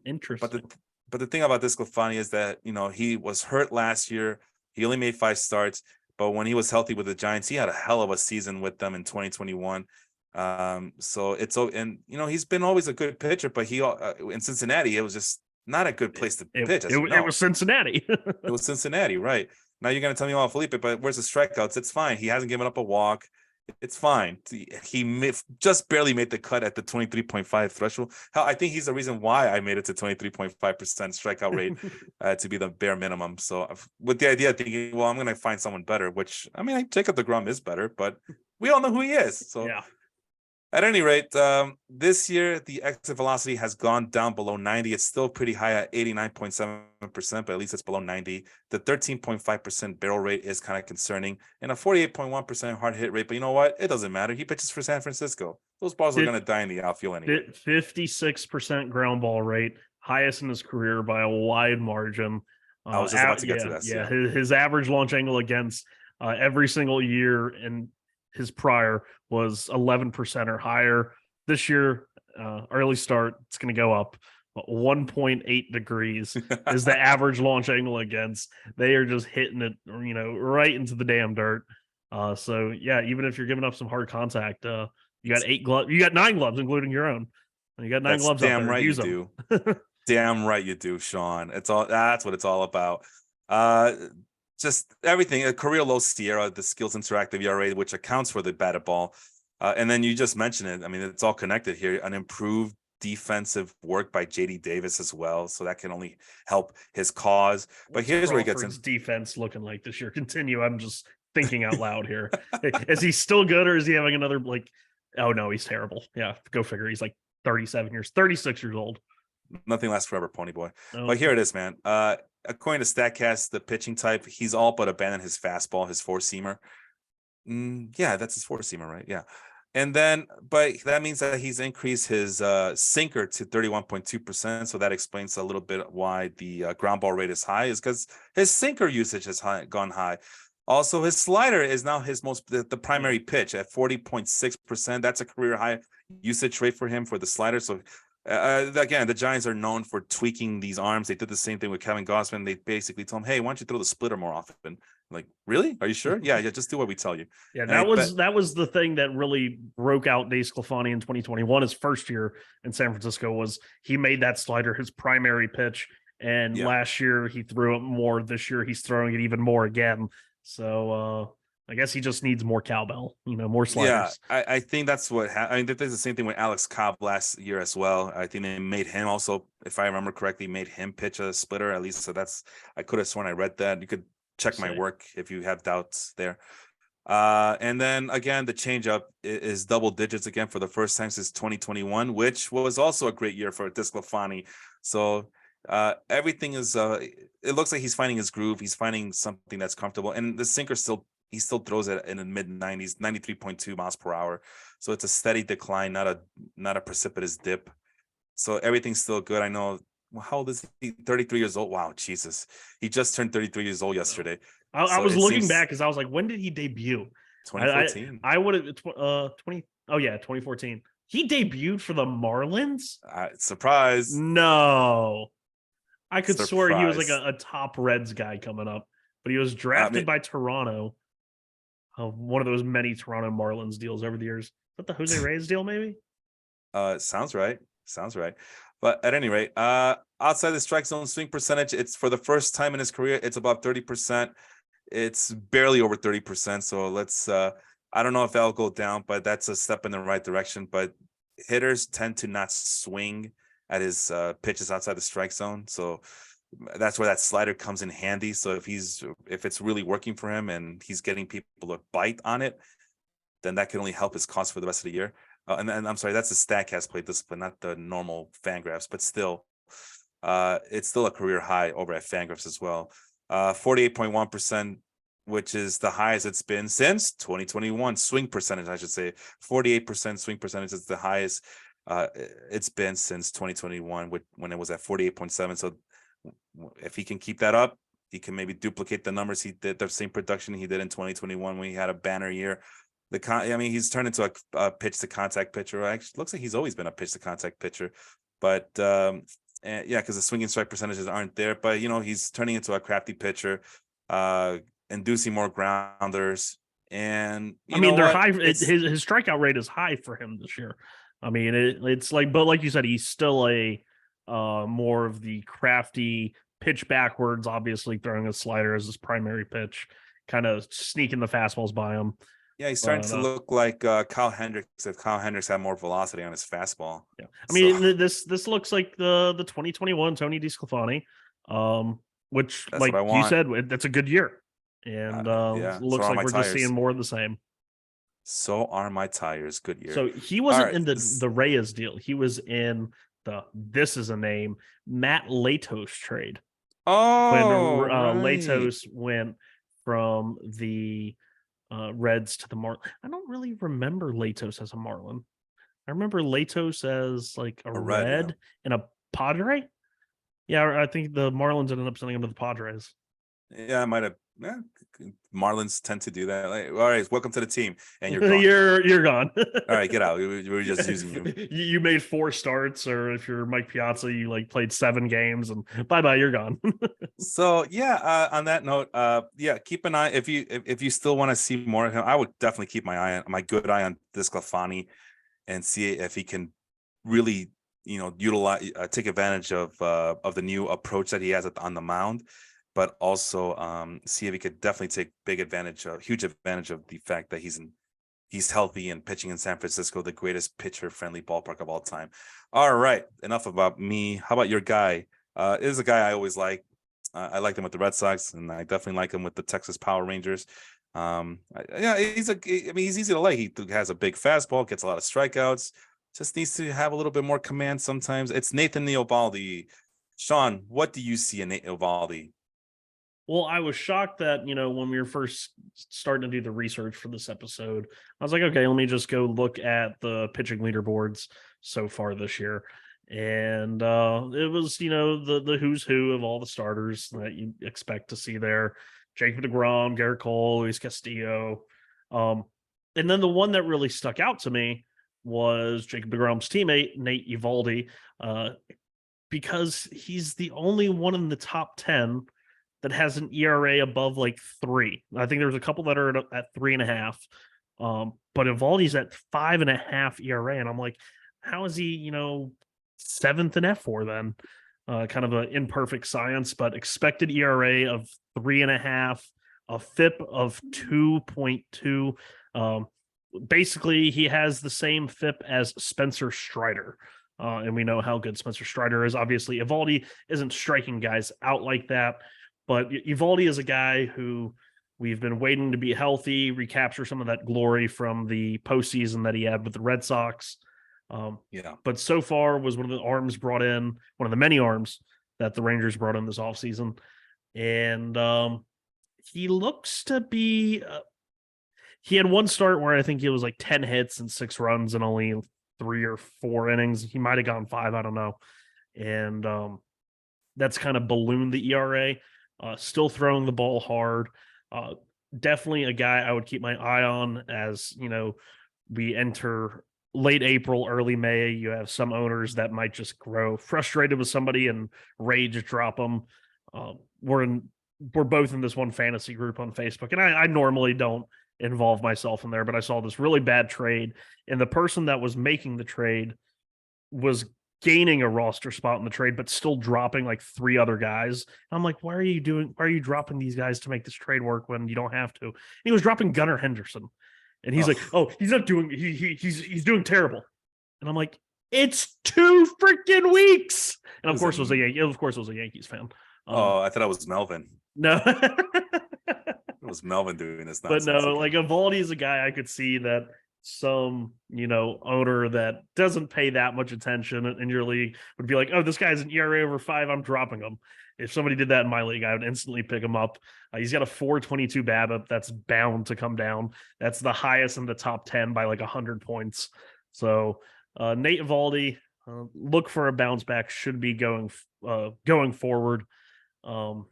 Interesting. But the thing about Desclafani is that he was hurt last year. He only made 5 starts, but when he was healthy with the Giants, he had a hell of a season with them in 2021. So he's been always a good pitcher, but he in Cincinnati, it was just not a good place to pitch. It was Cincinnati. It was Cincinnati, right? Now you're going to tell me, Felipe, but where's the strikeouts? It's fine. He hasn't given up a walk. It's fine. He just barely made the cut at the 23.5 threshold. Hell, I think he's the reason why I made it to 23.5% strikeout rate to be the bare minimum. So with the idea of thinking, well, I'm going to find someone better, which, I mean, Jacob deGrom is better, but we all know who he is. So yeah. At any rate, this year, the exit velocity has gone down below 90. It's still pretty high at 89.7%, but at least it's below 90. The 13.5% barrel rate is kind of concerning, and a 48.1% hard hit rate. But you know what? It doesn't matter. He pitches for San Francisco. Those balls are going to die in the outfield anyway. 56% ground ball rate, highest in his career by a wide margin. I was just about to get to that. Yeah. His average launch angle against every single year and his prior was 11% or higher. This year, early start, it's going to go up. 1.8 degrees is the average launch angle against. They are just hitting it, right into the damn dirt. So yeah, even if you're giving up some hard contact, you got 8 gloves. You got 9 gloves, including your own. You got 9 gloves. Damn out there. right Use you them. do. Damn right you do, Sean. That's what it's all about. Just everything, a career low Sierra, the skills interactive ERA, which accounts for the batted ball. And then you just mentioned it. I mean, it's all connected here. An improved defensive work by JD Davis as well. So that can only help his cause. But here's where he gets in. Defense looking like this year. Continue. I'm just thinking out loud here. Is he still good, or is he having another oh no, he's terrible. Yeah, go figure. He's 36 years old. Nothing lasts forever, pony boy. Oh. But here it is, man. According to StatCast, the pitching type, he's all but abandoned his fastball, his 4-seamer. Yeah, that's his 4-seamer, right? Yeah. And then, but that means that he's increased his sinker to 31.2%. So that explains a little bit why the ground ball rate is high, is because his sinker usage has gone high. Also, his slider is now the primary pitch at 40.6%. That's a career high usage rate for him for the slider. So again, the Giants are known for tweaking these arms. They did the same thing with Kevin Gossman. They basically told him, "Hey, why don't you throw the splitter more often?" Like, really? Are you sure? Yeah, just do what we tell you. Yeah, that was the thing that really broke out Desclafani in 2021. His first year in San Francisco was he made that slider his primary pitch, and last year he threw it more. This year he's throwing it even more again. So I guess he just needs more cowbell, more sliders. Yeah, I think that's what I mean. There's the same thing with Alex Cobb last year as well. I think they made him also, if I remember correctly, made him pitch a splitter at least. So I could have sworn I read that. You could check my work if you have doubts there. And then again, the changeup is double digits again for the first time since 2021, which was also a great year for Desclafani. So everything is it looks like he's finding his groove. He's finding something that's comfortable, and the sinker he still throws it in the mid 90s, 93.2 miles per hour. So it's a steady decline, not a precipitous dip. So everything's still good. I know. How old is he? 33 years old. Wow, Jesus. He just turned 33 years old yesterday. I was looking back because I was like, when did he debut? 2014. I would have 2014. He debuted for the Marlins? Surprise. No. I could swear he was like a top Reds guy coming up, but he was drafted by Toronto. One of those many Toronto Marlins deals over the years. Is that the Jose Reyes deal, maybe? Sounds right. Sounds right. But at any rate, outside the strike zone swing percentage, it's for the first time in his career, it's above 30%. It's barely over 30%. So let's I don't know if that'll go down, but that's a step in the right direction. But hitters tend to not swing at his pitches outside the strike zone. So that's where that slider comes in handy. So if it's really working for him and he's getting people to bite on it, then that can only help his cause for the rest of the year. And then I'm sorry, that's the Statcast play discipline, not the normal Fangraphs, but still, it's still a career high over at Fangraphs as well. 48.1%, which is the highest it's been since 2021. Swing percentage, I should say, 48% swing percentage is the highest it's been since 2021, when it was at 48.7. So if he can keep that up, he can maybe duplicate the numbers he did, the same production he did in 2021 when he had a banner year. He's turned into a pitch to contact pitcher. Actually, looks like he's always been a pitch to contact pitcher, but because the swinging strike percentages aren't there. But he's turning into a crafty pitcher, inducing more grounders, and they're high. His strikeout rate is high for him this year. It's like, but like you said, he's still a more of the crafty pitch backwards. Obviously, throwing a slider as his primary pitch, kind of sneaking the fastballs by him. Yeah, he's starting to look like Kyle Hendricks if Kyle Hendricks had more velocity on his fastball. Yeah, this looks like the 2021 Tony DeSclafani, which, that's like you said, that's a good year, and looks like we're just seeing more of the same. So are my tires. Good year. So he wasn't in the Reyes deal. He was in this is a name, Matt Latos trade. Oh, when Latos went from the Reds to the Marlins. I don't really remember Latos as a Marlin. I remember Latos as like a Red and a Padre. Yeah, I think the Marlins ended up sending him to the Padres. Yeah, I might have. Yeah, Marlins tend to do that. Like, all right, welcome to the team, and you're gone. you're gone. All right, get out. We were just using you. You made 4 starts, or if you're Mike Piazza, you played 7 games, and bye, you're gone. So yeah, on that note, keep an eye if you still want to see more of him. I would definitely keep my good eye on DeSclafani and see if he can really utilize take advantage of the new approach that he has on the mound. But also see if he could definitely take huge advantage of the fact that he's healthy and pitching in San Francisco, the greatest pitcher-friendly ballpark of all time. All right, enough about me. How about your guy? Is a guy I always like. I liked him with the Red Sox, and I definitely like him with the Texas Power Rangers. He's easy to like. He has a big fastball, gets a lot of strikeouts. Just needs to have a little bit more command sometimes. It's Nathan Eovaldi. Sean, what do you see in Nate Eovaldi? Well, I was shocked that, when we were first starting to do the research for this episode, I was like, okay, let me just go look at the pitching leaderboards so far this year. And it was, the who's who of all the starters that you expect to see there. Jacob deGrom, Garrett Cole, Luis Castillo. And then the one that really stuck out to me was Jacob deGrom's teammate, Nate Eovaldi, because he's the only one in the top 10 that has an ERA above 3. I think there's a couple that are at 3.5. But Eovaldi's at 5.5 ERA. And I'm like, how is he, 7th in F4 then? Kind of an imperfect science, but expected ERA of 3.5, a FIP of 2.2. Basically, he has the same FIP as Spencer Strider. And we know how good Spencer Strider is. Obviously, Eovaldi isn't striking guys out like that. But Eovaldi is a guy who we've been waiting to be healthy, recapture some of that glory from the postseason that he had with the Red Sox. But so far was one of the arms brought in, one of the many arms that the Rangers brought in this offseason. And he looks to be he had one start where I think it was 10 hits and 6 runs and only 3 or 4 innings. He might have gone 5, I don't know. And that's kind of ballooned the ERA. Still throwing the ball hard. Definitely a guy I would keep my eye on as, we enter late April, early May. You have some owners that might just grow frustrated with somebody and rage drop them. We're both in this one fantasy group on Facebook, and I normally don't involve myself in there, but I saw this really bad trade, and the person that was making the trade was gaining a roster spot in the trade, but still dropping like 3 other guys. And I'm like, why are you dropping these guys to make this trade work when you don't have to? And he was dropping Gunnar Henderson. And he's like, oh, he's not doing he's doing terrible. And I'm like, it's 2 freaking weeks. And of course it was a Yankees fan. I thought it was Melvin. No. It was Melvin doing this But nonsense. no, like Evaldi is a guy I could see that some, owner that doesn't pay that much attention in your league would be like, oh, this guy's an ERA over 5, I'm dropping him. If somebody did that in my league, I would instantly pick him up. He's got a 4.22 BABIP that's bound to come down. That's the highest in the top 10 by like 100 points. So Nate Evaldi, look for a bounce back, should be going forward. And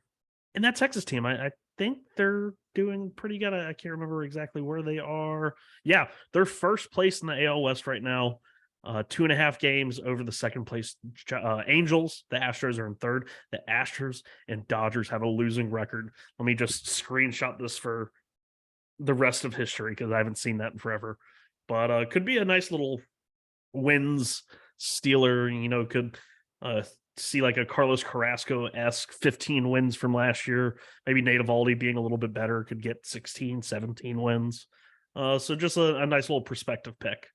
that Texas team, I think they're doing pretty good. I can't remember exactly where they are. Yeah, they're first place in the AL West right now. 2.5 games over the second place Angels. The Astros are in third. The Astros and Dodgers have a losing record. Let me just screenshot this for the rest of history because I haven't seen that in forever. But could be a nice little wins stealer. Could see like a Carlos Carrasco-esque 15 wins from last year. Maybe Nate Evaldi being a little bit better could get 16, 17 wins. So just a nice little perspective pick.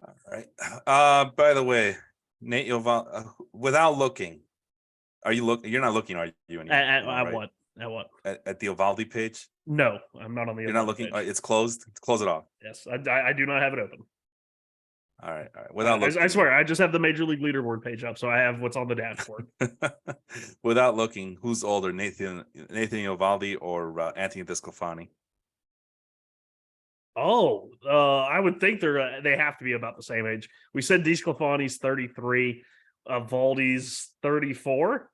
All right. By the way, Nate Evaldi, without looking, you're not looking, are you? At right? what? At what? At the Evaldi page? No, I'm not on the. You're not looking. Page. It's closed. Close it off. Yes, I do not have it open. All right. Without looking, I swear, I just have the Major League Leaderboard page up, so I have what's on the dashboard. Without looking, who's older, Nathan Evaldi or Anthony DeSclafani? Oh, I would think they have to be about the same age. We said DeSclafani's 33, Evaldi's 34.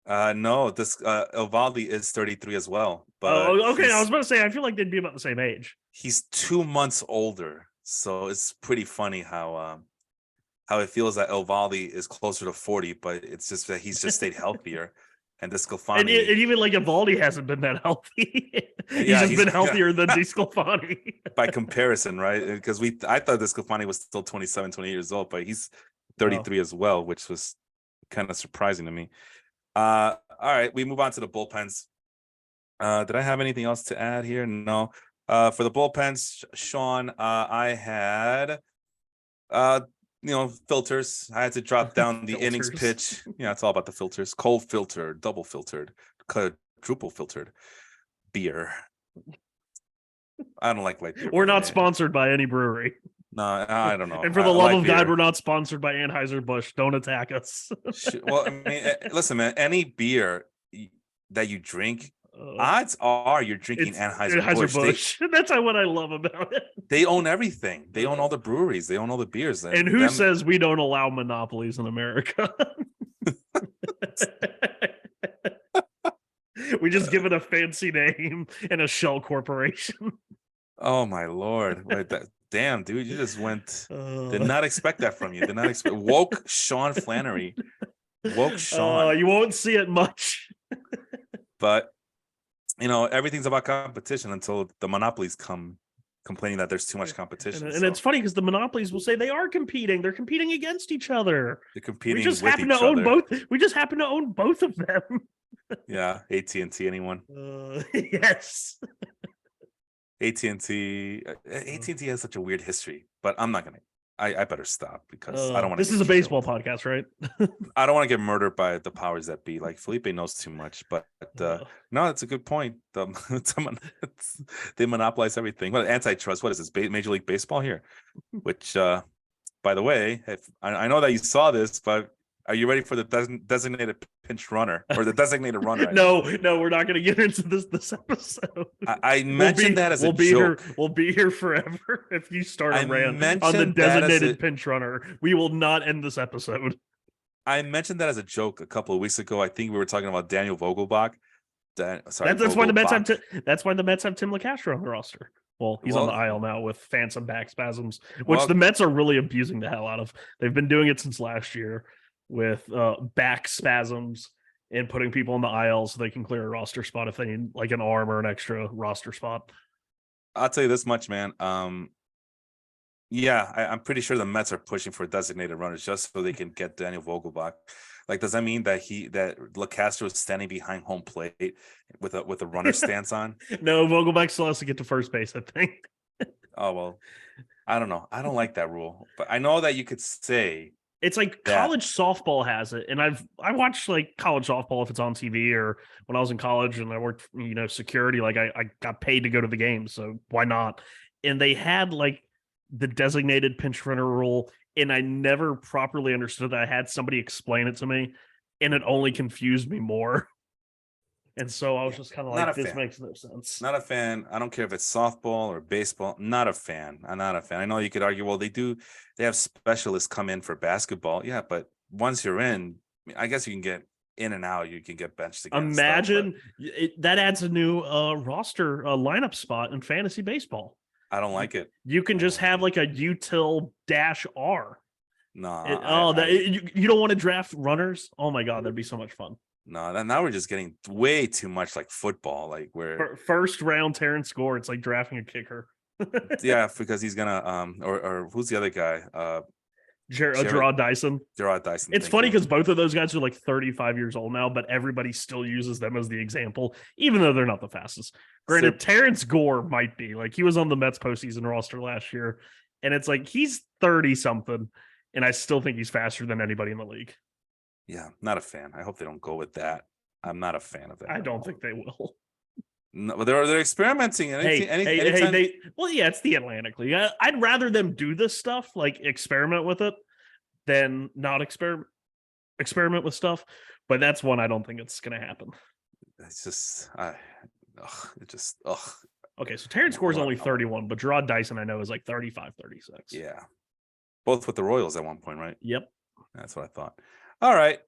No, this Evaldi is 33 as well. But okay. I was about to say I feel like they'd be about the same age. He's 2 months older. So it's pretty funny how it feels that Evaldi is closer to 40, but it's just that he's just stayed healthier. And DeSclafani, and even like Evaldi hasn't been that healthy. he's been healthier than DeSclafani. By comparison, right? Because I thought DeSclafani was still 27, 28 years old, but he's 33 as well, which was kind of surprising to me. All right, we move on to the bullpens. Did I have anything else to add here? No. For the bullpens, Sean, I had filters. I had to drop down the innings pitch. Yeah, it's all about the filters. Cold filtered, double filtered, quadruple filtered beer. I don't like light beer. We're not sponsored by any brewery. No, I don't know. And for the love of God, we're not sponsored by Anheuser-Busch. Don't attack us. Well, I mean, listen, man, any beer that you drink, odds are you're drinking Anheuser-Busch. That's what I love about it. They own everything. They own all the breweries. They own all the beers. And who says we don't allow monopolies in America? We just give it a fancy name and a shell corporation. Oh my Lord. Damn, dude, you just went. Did not expect that from you. Did not expect. Woke Sean Flannery. Woke Sean. You won't see it much. But everything's about competition until the monopolies come complaining that there's too much competition. And it's funny because the monopolies will say they are competing. They're competing against each other. They're competing. We just happen to own both. We just happen to own both of them. Yeah, AT&T. Anyone? Yes. AT&T has such a weird history, but I'm not gonna. I better stop because I don't want to. This is a baseball podcast, right? I don't want to get murdered by the powers that be. Like Felipe knows too much, but no, it's a good point. They monopolize everything. What antitrust? What is this? Major League Baseball here? Which, by the way, I know that you saw this, but are you ready for the designated pinch runner or the designated runner? No, we're not going to get into this episode. I mentioned that as a joke. We'll be here forever if you start a rant on the designated pinch runner. We will not end this episode. I mentioned that as a joke a couple of weeks ago. I think we were talking about Daniel Vogelbach. That's why the Mets have Tim LeCastro on the roster. Well, he's on the IL now with phantom back spasms, which the Mets are really abusing the hell out of. They've been doing it since last year with back spasms and putting people on the IL so they can clear a roster spot if they need like an arm or an extra roster spot. I'll tell you this much, man. Yeah, I'm pretty sure the Mets are pushing for designated runners just so they can get Daniel Vogelbach. Like, does that mean that LaCastro is standing behind home plate with a runner stance on? No, Vogelback still has to get to first base, I think. Oh well, I don't know. I don't like that rule, but I know that you could say It's like that. college softball has it, and I watched like college softball if it's on TV, or when I was in college and I worked, security. Like I got paid to go to the game, so why not? And they had like the designated pinch runner rule, and I never properly understood that. I had somebody explain it to me, and it only confused me more. And so I was just kind of Not like, a this fan. makes no sense. Not a fan. I don't care if it's softball or baseball. Not a fan. I'm not a fan. I know you could argue, well, they have specialists come in for basketball. Yeah, but once you're in, I guess you can get in and out. You can get benched again. Imagine that adds a new roster lineup spot in fantasy baseball. I don't like it. You can just have like a util -R. No, You don't want to draft runners. Oh my god, that'd be so much fun. no. Now we're just getting way too much like football. Like where First round Terrence Gore, it's like drafting a kicker. yeah, because he's gonna or who's the other guy? Gerard Dyson. Gerard Dyson. It's funny because both of those guys are like 35 years old now, but everybody still uses them as the example, even though they're not the fastest. Granted, Terrence Gore might be. Like, he was on the Mets postseason roster last year, and it's like he's 30 something, and I still think he's faster than anybody in the league. Yeah, not a fan. I hope they don't go with that. I'm not a fan of that. I don't think they will. No, but they're experimenting. Well, yeah, it's the Atlantic League. I'd rather them do this stuff, like experiment with it, than not experiment with stuff. But that's one I don't think it's going to happen. It's just, Okay, so Terrence Gore is only 31, but Gerard Dyson I know is like 35, 36. Yeah, both with the Royals at one point, right? Yep, that's what I thought. All right,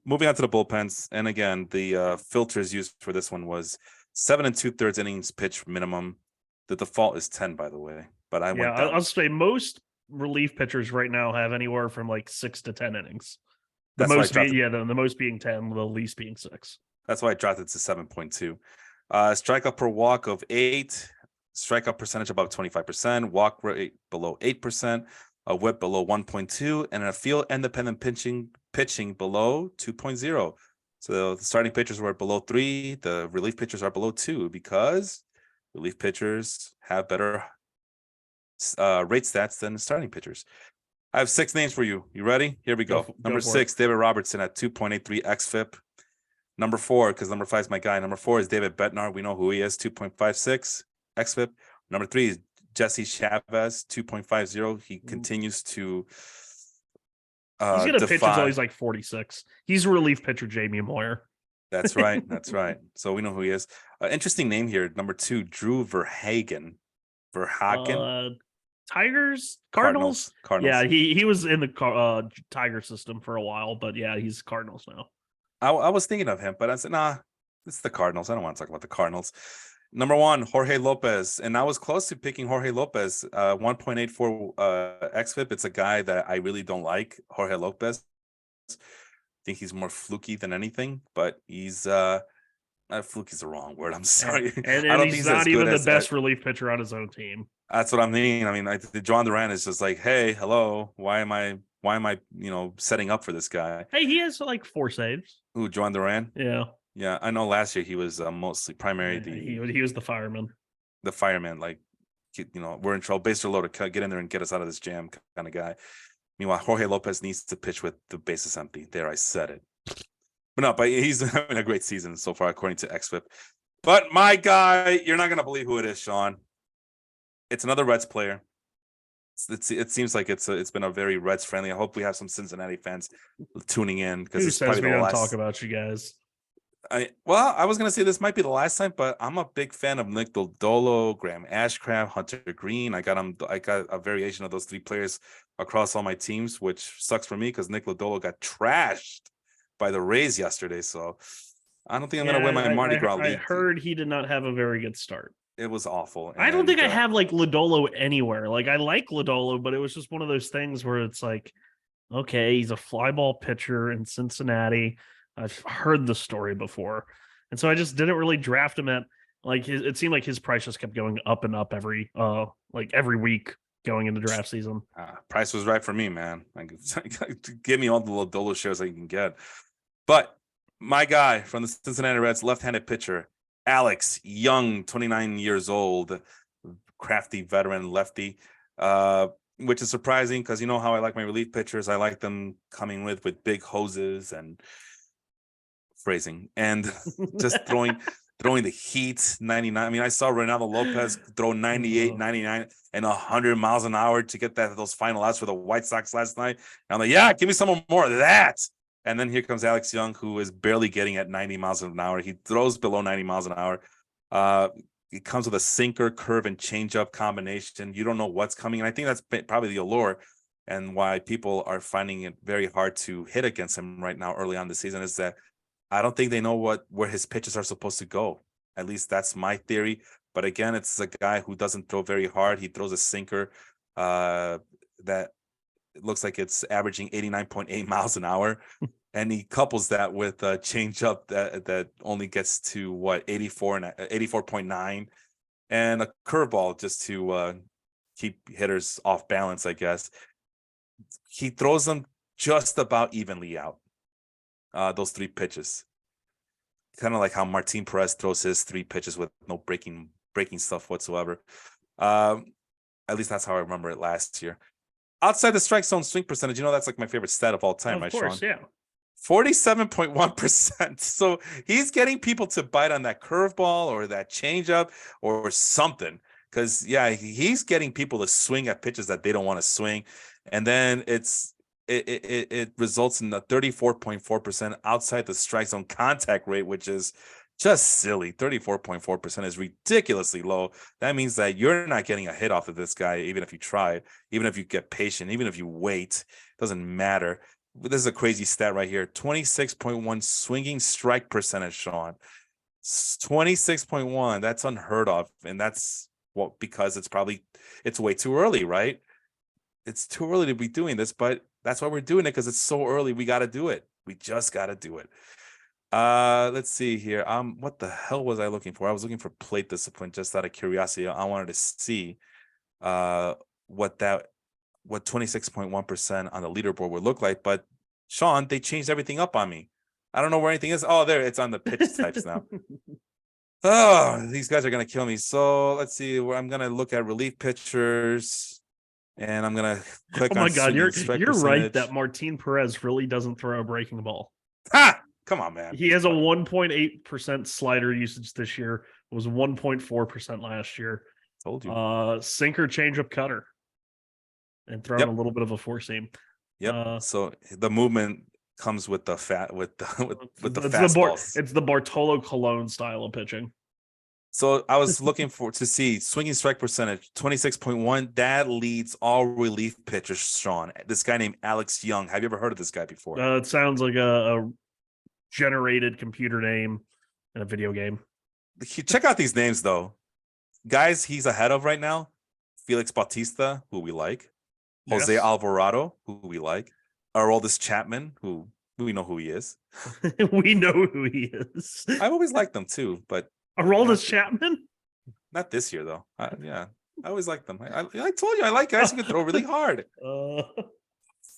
moving on to the bullpens, and again, the filters used for this one was 7 2/3 innings pitch minimum. The default is 10, by the way. But I'll say most relief pitchers right now have anywhere from like 6 to 10 innings. The most being 10, the least being 6. That's why I dropped it to 7.2. Strikeout per walk of 8, strikeout percentage above 25%, walk rate below 8%, a whip below 1.2, and a field independent pitching below 2.0. So the starting pitchers were below 3. The relief pitchers are below 2 because relief pitchers have better rate stats than starting pitchers. I have 6 names for you. You ready? Here we go. Number 6, David Robertson at 2.83 xFIP. Number 4, because number 5 is my guy. Number 4 is David Bednar. We know who he is. 2.56 xFIP. Number 3 is Jesse Chavez. 2.50. He continues to. He's going to pitch until he's like 46. He's a relief pitcher, Jamie Moyer. That's right. That's right. So we know who he is. Interesting name here. Number 2, Drew Verhagen. Tigers, Cardinals. Yeah, he was in the Tiger system for a while, but yeah, he's Cardinals now. I was thinking of him, but I said, nah, it's the Cardinals. I don't want to talk about the Cardinals. Number 1, Jorge Lopez. And I was close to picking Jorge Lopez, 1.84 xFIP. It's a guy that I really don't like, Jorge Lopez. I think he's more fluky than anything, but he's fluky is the wrong word. I'm sorry. And I don't he's not even the best relief pitcher on his own team. That's what I mean. I mean, John Duran is just like, hey, hello. Why am I, setting up for this guy? Hey, he has like 4 saves. Who, John Duran? Yeah. Yeah, I know last year he was mostly primary. He was the fireman. The fireman, like, we're in trouble. Base or loaded, get in there and get us out of this jam kind of guy. Meanwhile, Jorge Lopez needs to pitch with the bases empty. There, I said it. But he's having a great season so far, according to xFIP. But my guy, you're not going to believe who it is, Sean. It's another Reds player. It seems like it's been a very Reds friendly. I hope we have some Cincinnati fans tuning in because it's probably the last. Talk about you guys. I was gonna say this might be the last time, but I'm a big fan of Nick Lodolo, Graham Ashcraft, Hunter Green. I got a variation of those 3 players across all my teams, which sucks for me because Nick Lodolo got trashed by the Rays yesterday. So I don't think I'm gonna win my Mardi Gras league. I heard he did not have a very good start. It was awful. I don't think I have like Lodolo anywhere. Like, I like Lodolo, but it was just one of those things where it's like, okay, he's a fly ball pitcher in Cincinnati. I've heard the story before. And so I just didn't really draft him at, like, it seemed like his price just kept going up and up every week. going into draft season. Price was right for me, man. Give me all the Lodolo shares that you can get. But my guy from the Cincinnati Reds, left-handed pitcher, Alex Young, 29 years old, crafty veteran lefty, which is surprising because you know how I like my relief pitchers. I like them coming with big hoses and phrasing and just throwing the heat 99. I mean, I saw Ronaldo Lopez throw 98, 99 and 100 miles an hour to get those final outs for the White Sox last night. And I'm like, yeah, give me some more of that. And then here comes Alex Young, who is barely getting at 90 miles an hour. He throws below 90 miles an hour. It comes with a sinker, curve, and changeup combination. You don't know what's coming. And I think that's probably the allure and why people are finding it very hard to hit against him right now early on the season is that I don't think they know where his pitches are supposed to go. At least that's my theory. But again, it's a guy who doesn't throw very hard. He throws a sinker that looks like it's averaging 89.8 miles an hour. And he couples that with a changeup that only gets to 84.9 and a curveball just to keep hitters off balance, I guess. He throws them just about evenly out. Those three pitches, kind of like how Martin Perez throws his three pitches with no breaking stuff whatsoever. At least that's how I remember it last year. Outside the strike zone swing percentage, that's like my favorite stat of all time, of right, course, Sean? yeah. 47.1%. So he's getting people to bite on that curveball or that changeup or something. Because he's getting people to swing at pitches that they don't want to swing, and then it results in a 34.4% outside the strike zone contact rate, which is just silly. 34.4% is ridiculously low. That means that you're not getting a hit off of this guy, even if you try, even if you get patient, even if you wait, doesn't matter. This is a crazy stat right here. 26.1 swinging strike percentage, Sean. 26.1. That's unheard of. And that's because it's way too early, right? It's too early to be doing this, but that's why we're doing it, because it's so early. We got to do it. We just got to do it. Let's see here. What the hell was I looking for? I was looking for plate discipline just out of curiosity. I wanted to see what 26.1% on the leaderboard would look like. But Sean, they changed everything up on me. I don't know where anything is. Oh, there, it's on the pitch types now. Oh, these guys are gonna kill me. So let's see. I'm gonna look at relief pitchers, and I'm gonna click. Oh my on God, you're percentage. right that Martin Perez really doesn't throw a breaking ball. Ha! Come on, man. He has a 1.8% slider usage this year. It was 1.4% last year. Told you. Sinker, changeup, cutter, and throwing a little bit of a four seam. Yep. So the movement comes with the fastballs. It's the Bartolo Colon style of pitching. So I was looking to see swinging strike percentage 26.1. That leads all relief pitchers, Sean. This guy named Alex Young. Have you ever heard of this guy before? It sounds like a generated computer name in a video game. Check out these names, though. Guys he's ahead of right now: Felix Bautista, who we like; Jose Alvarado, who we like; Aroldis Chapman, who we know who he is. We know who he is. I've always liked them too, but Aroldis Chapman? Not this year, though. I always liked them. I told you I like guys who can throw really hard.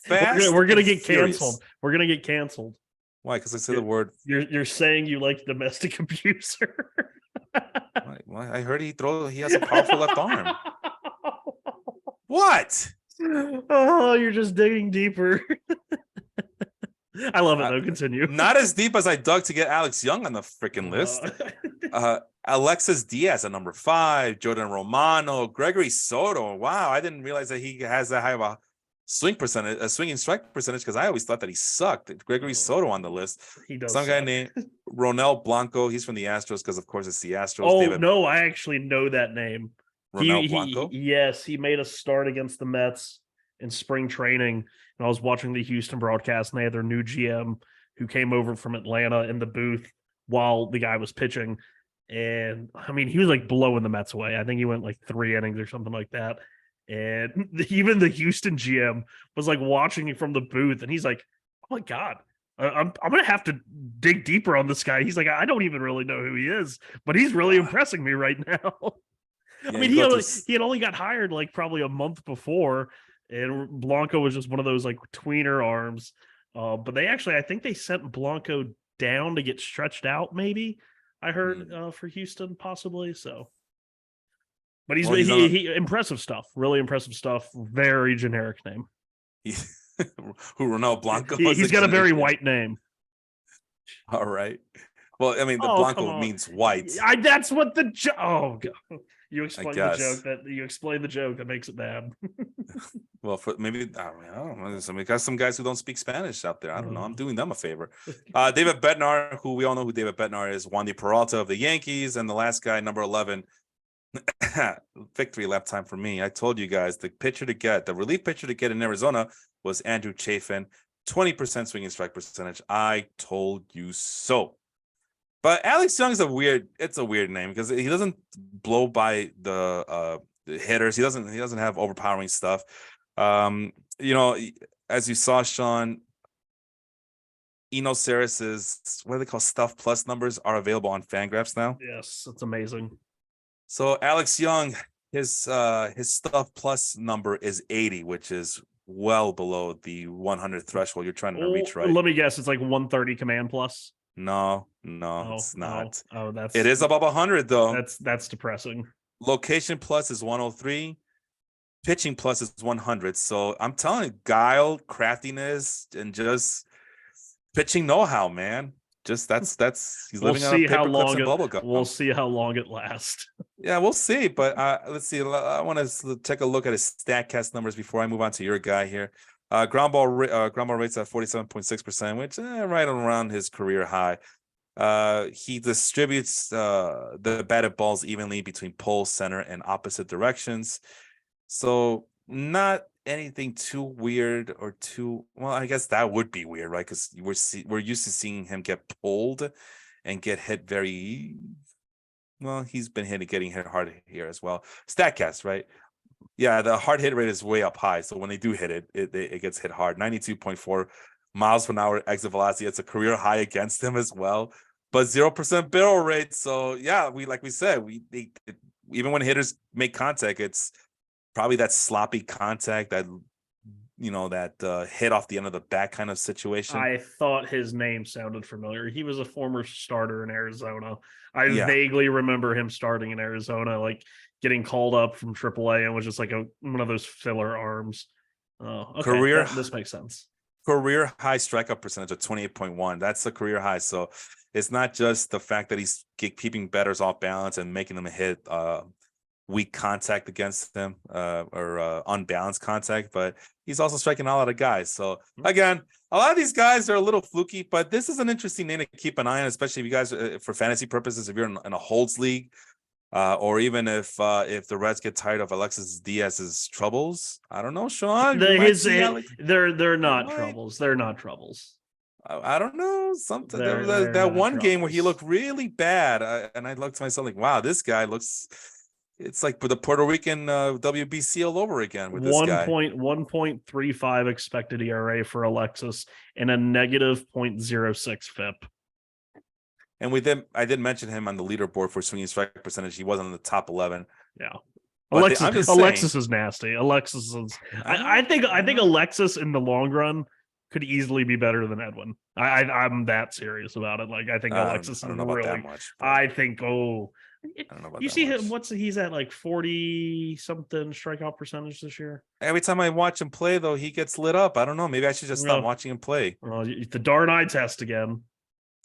Fast. We're gonna get canceled. We're gonna get canceled. Why? Because I said the word. You're saying you like domestic abuser. Well, I heard he has a powerful left arm. What? Oh, you're just digging deeper. I love it though. Continue. Not as deep as I dug to get Alex Young on the freaking list. Alexis Diaz at number 5, Jordan Romano, Gregory Soto. Wow, I didn't realize that he has that high of a swinging strike percentage, because I always thought that he sucked. Gregory Soto on the list. He does. Some guy named Ronel Blanco. He's from the Astros, because of course it's the Astros. Oh, no, I actually know that name. Ronel Blanco? Yes, he made a start against the Mets in spring training. And I was watching the Houston broadcast, and they had their new GM who came over from Atlanta in the booth while the guy was pitching. And I mean, he was like blowing the Mets away. I think he went like 3 innings or something like that. And even the Houston GM was like watching it from the booth, and he's like, "Oh my God, I'm gonna have to dig deeper on this guy." He's like, "I don't even really know who he is, but he's really impressing me right now." I mean, he had only got hired like probably a month before, and Blanco was just one of those like tweener arms. But I think they sent Blanco down to get stretched out. Maybe I heard for Houston possibly. So, but he impressive stuff. Really impressive stuff. Very generic name. Who Ronald Blanco? He's got a very white name. All right. Well, I mean, the Blanco means white. That's what the joke. Oh, God. You explained the joke that makes it bad. Well, maybe I don't know. We got some guys who don't speak Spanish out there. I don't know. I'm doing them a favor. David Bednar, who we all know who David Bednar is, Wandy Peralta of the Yankees, and the last guy, number 11. Victory lap time for me. I told you guys the relief pitcher to get in Arizona was Andrew Chafin, 20% swinging strike percentage. I told you so. But Alex Young is a weird name because he doesn't blow by the hitters. He doesn't have overpowering stuff. As you saw, Sean, Eno Saris's, what do they call, Stuff Plus numbers are available on Fangraphs now. Yes, that's amazing. So Alex Young, his Stuff Plus number is 80, which is well below the 100 threshold you're trying to reach, right? Let me guess, it's like 130 command plus. No, it's not. It is above 100 though. That's depressing. Location plus is 103. Pitching plus is 100. So I'm telling you, guile, craftiness, and just pitching know-how, man. Just that's he's living on paper clips and bubble gum. We'll see how long it lasts. Yeah, we'll see. But let's see. I want to take a look at his StatCast numbers before I move on to your guy here. Ground ball rates at 47.6%, which right around his career high. He distributes the batted balls evenly between pole, center, and opposite directions. So not anything too weird or too, well, I guess that would be weird, right? Because we're used to seeing him get pulled and get hit very well. He's been getting hit hard here as well. StatCast, right? Yeah, the hard hit rate is way up high. So when they do hit it, it gets hit hard. 92.4 miles per hour exit velocity. It's a career high against him as well. But 0% barrel rate. So yeah, even when hitters make contact, it's probably that sloppy contact, that hit off the end of the bat kind of situation. I thought his name sounded familiar. He was a former starter in Arizona. I vaguely remember him starting in Arizona, like getting called up from AAA and was just like one of those filler arms. Okay, this makes sense. Career high strikeout percentage of 28.1. That's the career high. So it's not just the fact that he's keeping batters off balance and making them hit weak contact against them or unbalanced contact, but he's also striking out a lot of guys. So again, a lot of these guys are a little fluky, but this is an interesting name to keep an eye on, especially if you guys, for fantasy purposes, if you're in a holds league, or even if the Reds get tired of Alexis Diaz's troubles. I don't know, Sean. They're not troubles. They're not troubles. I don't know. Something that one game where he looked really bad, and I looked to myself like, wow, this guy looks. It's like the Puerto Rican WBC all over again with this guy. 1.35 expected ERA for Alexis and a negative 0.06 FIP. And I did mention him on the leaderboard for swinging strike percentage. He wasn't in the top 11. Yeah. Alexis is nasty. Alexis is. I think Alexis in the long run could easily be better than Edwin. I'm that serious about it. Like I think Alexis. I don't know about that much. I think. I don't know about you see him. He's at like 40 something strikeout percentage this year. Every time I watch him play, though, he gets lit up. I don't know. Maybe I should just stop watching him play. The darn eye test again.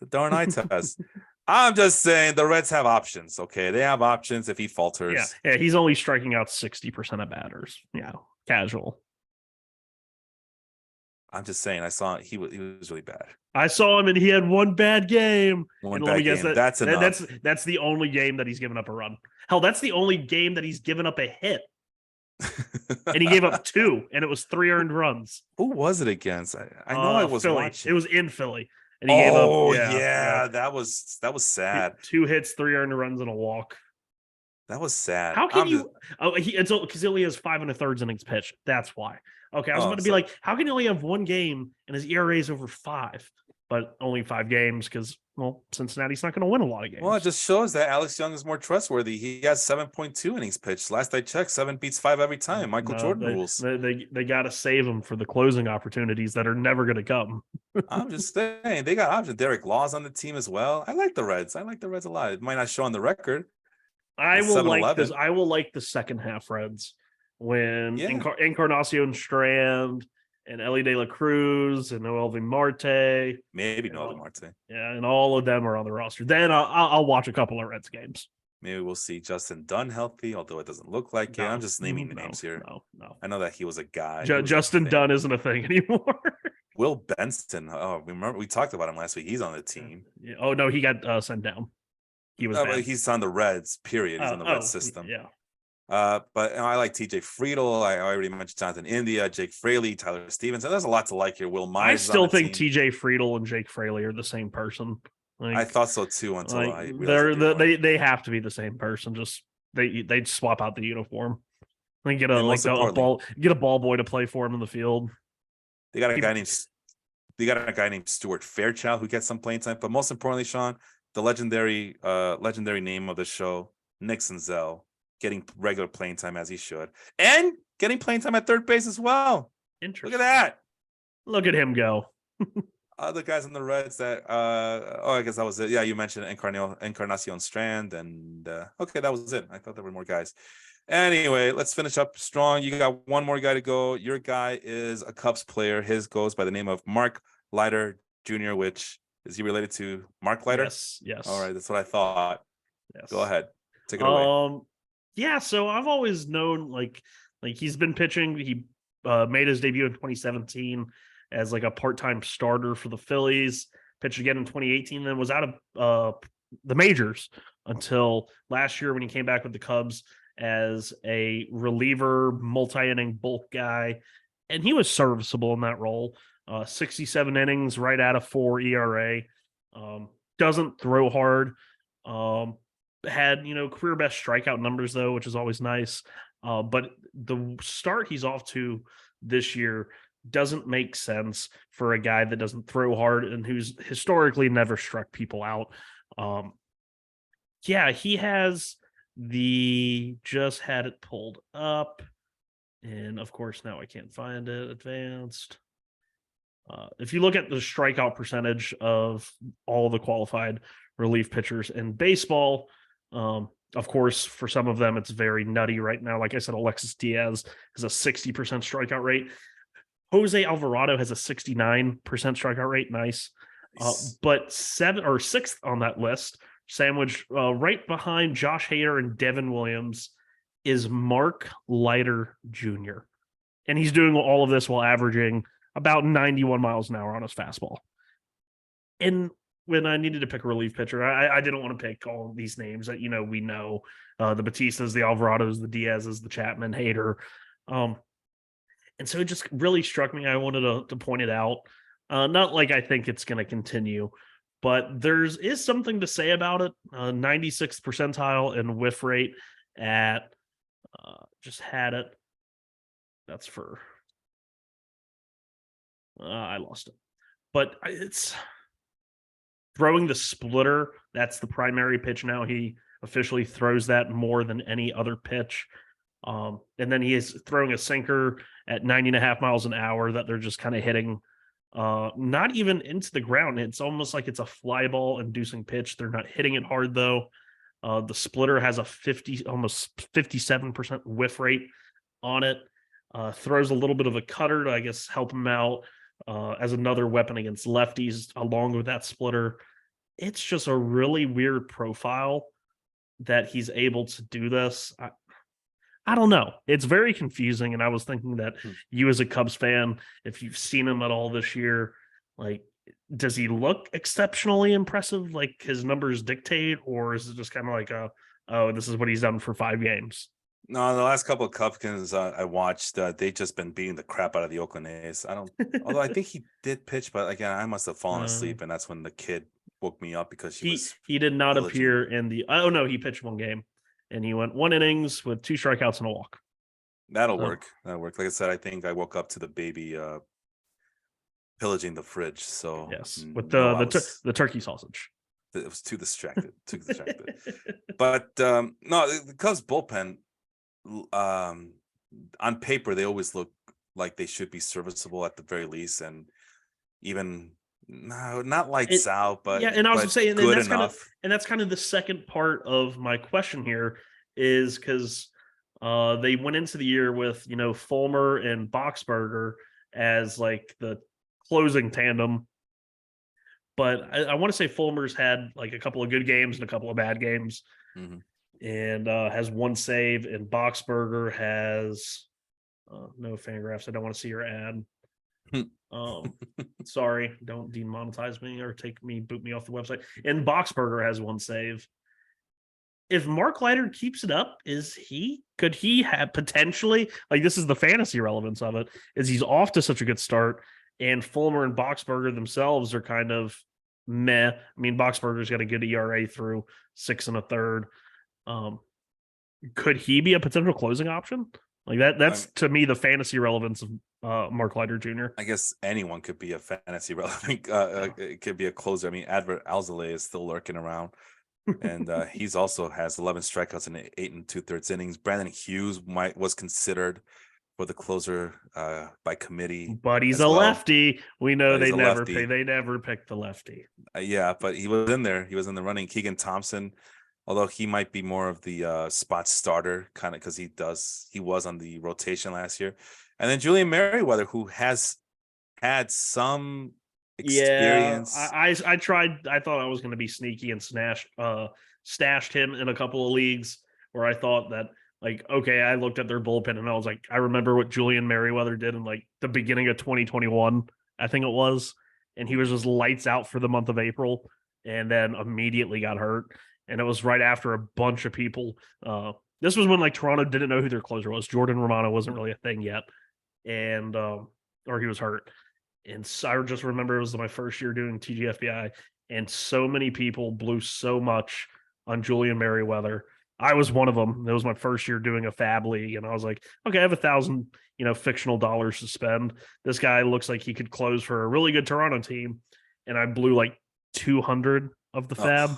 The darn eye test. I'm just saying the Reds have options. Okay, they have options if he falters. Yeah. He's only striking out 60% of batters. Yeah, casual. I'm just saying. I saw he was really bad. I saw him and he had one bad game. That's enough. That's the only game that he's given up a run. Hell, that's the only game that he's given up a hit. And he gave up 2, and it was 3 earned runs. Who was it against? I know I was Philly. watching. It was in Philly. And he gave up. Yeah, that was sad. 2 hits, 3 earned runs, and a walk. That was sad. How can you? Because he only has 5 1/3 innings pitched. That's why. Okay, I was about to be like, how can he only have one game and his ERA is over 5? but only 5 games because, well, Cincinnati's not going to win a lot of games. Well, it just shows that Alex Young is more trustworthy. He has 7.2 innings pitched. Last I checked, 7 beats 5 every time. Michael Jordan rules. They got to save him for the closing opportunities that are never going to come. I'm just saying, they got options. Derek Law's on the team as well. I like the Reds. I like the Reds a lot. It might not show on the record. I will like this. I will like the second half Reds when Encarnacion Strand and Ellie De La Cruz and Noelvi Marte. Maybe Noelvi Marte. Yeah, and all of them are on the roster. Then I'll watch a couple of Reds games. Maybe we'll see Justin Dunn healthy, although it doesn't look like it. I'm just naming names here. No. I know that he was a guy. Justin Dunn isn't a thing anymore. Will Benson. Oh, remember we talked about him last week. He's on the team. Yeah. Oh no, he got sent down. He was. But he's on the Reds. Period. He's on the Reds system. Yeah. But I like TJ Friedel. I already mentioned Jonathan India, Jake Fraley, Tyler Stevenson. There's a lot to like here. Will Myers. I still think TJ Friedel and Jake Fraley are the same person. Like, I thought so too until I realized they have to be the same person. Just they'd swap out the uniform. Like get a ball boy to play for him in the field. They got a guy named Stuart Fairchild who gets some playing time. But most importantly, Sean, the legendary name of the show, Nick Senzel, getting regular playing time as he should, and getting playing time at third base as well. Interesting. Look at that. Look at him go. Other guys in the Reds that I guess that was it. Yeah, you mentioned Encarnacion Strand, and okay, that was it. I thought there were more guys. Anyway, let's finish up strong. You got one more guy to go. Your guy is a Cubs player. His goes by the name of Mark Leiter Jr., which is he related to Mark Leiter? Yes. All right, that's what I thought. Yes. Go ahead. Take it away. Yeah, so I've always known like he's been pitching. He made his debut in 2017 as like a part-time starter for the Phillies, pitched again in 2018, then was out of the majors until last year when he came back with the Cubs as a reliever, multi-inning bulk guy, and he was serviceable in that role. 67 innings, right at a 4 ERA. Doesn't throw hard. Had, career best strikeout numbers though, which is always nice. But the start he's off to this year doesn't make sense for a guy that doesn't throw hard and who's historically never struck people out. He has just had it pulled up. And of course, now I can't find it advanced. If you look at the strikeout percentage of all the qualified relief pitchers in baseball, of course, for some of them, it's very nutty right now. Like I said, Alexis Diaz has a 60% strikeout rate. Jose Alvarado has a 69% strikeout rate. Nice. But 7th or 6th on that list, sandwiched right behind Josh Hader and Devin Williams, is Mark Leiter Jr. And he's doing all of this while averaging about 91 miles an hour on his fastball. And when I needed to pick a relief pitcher, I didn't want to pick all these names that, we know, the Batistas, the Alvarados, the Diazes, the Chapman, Hader. And so it just really struck me. I wanted to point it out. Not like I think it's going to continue, but is something to say about it. 96th percentile in whiff rate at just had it. That's for I lost it. But it's throwing the splitter. That's the primary pitch now. He officially throws that more than any other pitch. And then he is throwing a sinker at 90.5 miles an hour that they're just kind of hitting not even into the ground. It's almost like it's a fly ball inducing pitch. They're not hitting it hard though. The splitter has a almost 57% whiff rate on it. Throws a little bit of a cutter to, I guess, help him out as another weapon against lefties along with that splitter. It's just a really weird profile that he's able to do this. I don't know. It's very confusing. And I was thinking that you as a Cubs fan, if you've seen him at all this year, like, does he look exceptionally impressive like his numbers dictate? Or is it just kind of like, this is what he's done for 5 games? No, the last couple of Cubs games I watched, they just been beating the crap out of the Oakland A's. Although I think he did pitch, but again, I must have fallen asleep. And that's when the kid woke me up because he did not appear in the, he pitched 1 game. And he went 1 innings with 2 strikeouts and a walk. That'll work. Like I said, I think I woke up to the baby pillaging the fridge. So Yes, with no, I was the turkey sausage. it was too distracted. Too distracted. But no, the Cubs bullpen, um, on paper they always look like they should be serviceable at the very least, and even no, not lights out, Yeah, and I was but saying, and good that's enough. kind of the second part of my question here is because they went into the year with Fulmer and Boxberger as like the closing tandem, but I want to say Fulmer's had like a couple of good games and a couple of bad games, Mhm. and has one save, and Boxberger has no Fangraphs. I don't want to see your ad. Um, sorry, don't demonetize me or boot me off the website. And Boxberger has one save. If Mark Leiter keeps it up, could he have potentially, like, this is the fantasy relevance of it, is he's off to such a good start, and Fulmer and Boxberger themselves are kind of meh. I mean, Boxberger's got a good ERA through 6 1/3. Um, could he be a potential closing option? Like that's to me the fantasy relevance of Mark Leiter Jr. I guess anyone could be a fantasy relevant. It could be a closer. I mean, Advert Alzolay is still lurking around, and he's also has 11 strikeouts in 8 2/3 innings. Brandon Hughes was considered for the closer by committee, But he's as a well. lefty. We know But he's they a never lefty. pick the lefty. Yeah, but he was in there. He was in the running. Keegan Thompson, although he might be more of the spot starter kind of because he was on the rotation last year. And then Julian Merriweather, who has had some Yeah, experience. I tried. I thought I was going to be sneaky and stashed him in a couple of leagues where I thought that, like, okay, I looked at their bullpen and I was like, I remember what Julian Merriweather did in like the beginning of 2021, I think it was, and he was just lights out for the month of April, and then immediately got hurt, and it was right after a bunch of people. This was when like Toronto didn't know who their closer was. Jordan Romano wasn't really a thing yet, and or he was hurt. And so I just remember it was my first year doing TGFBI, and so many people blew so much on Julian Merriweather. I was one of them. It was my first year doing a fab league, and I was like, okay, I have 1,000, fictional dollars to spend. This guy looks like he could close for a really good Toronto team, and I blew like 200 of the fab,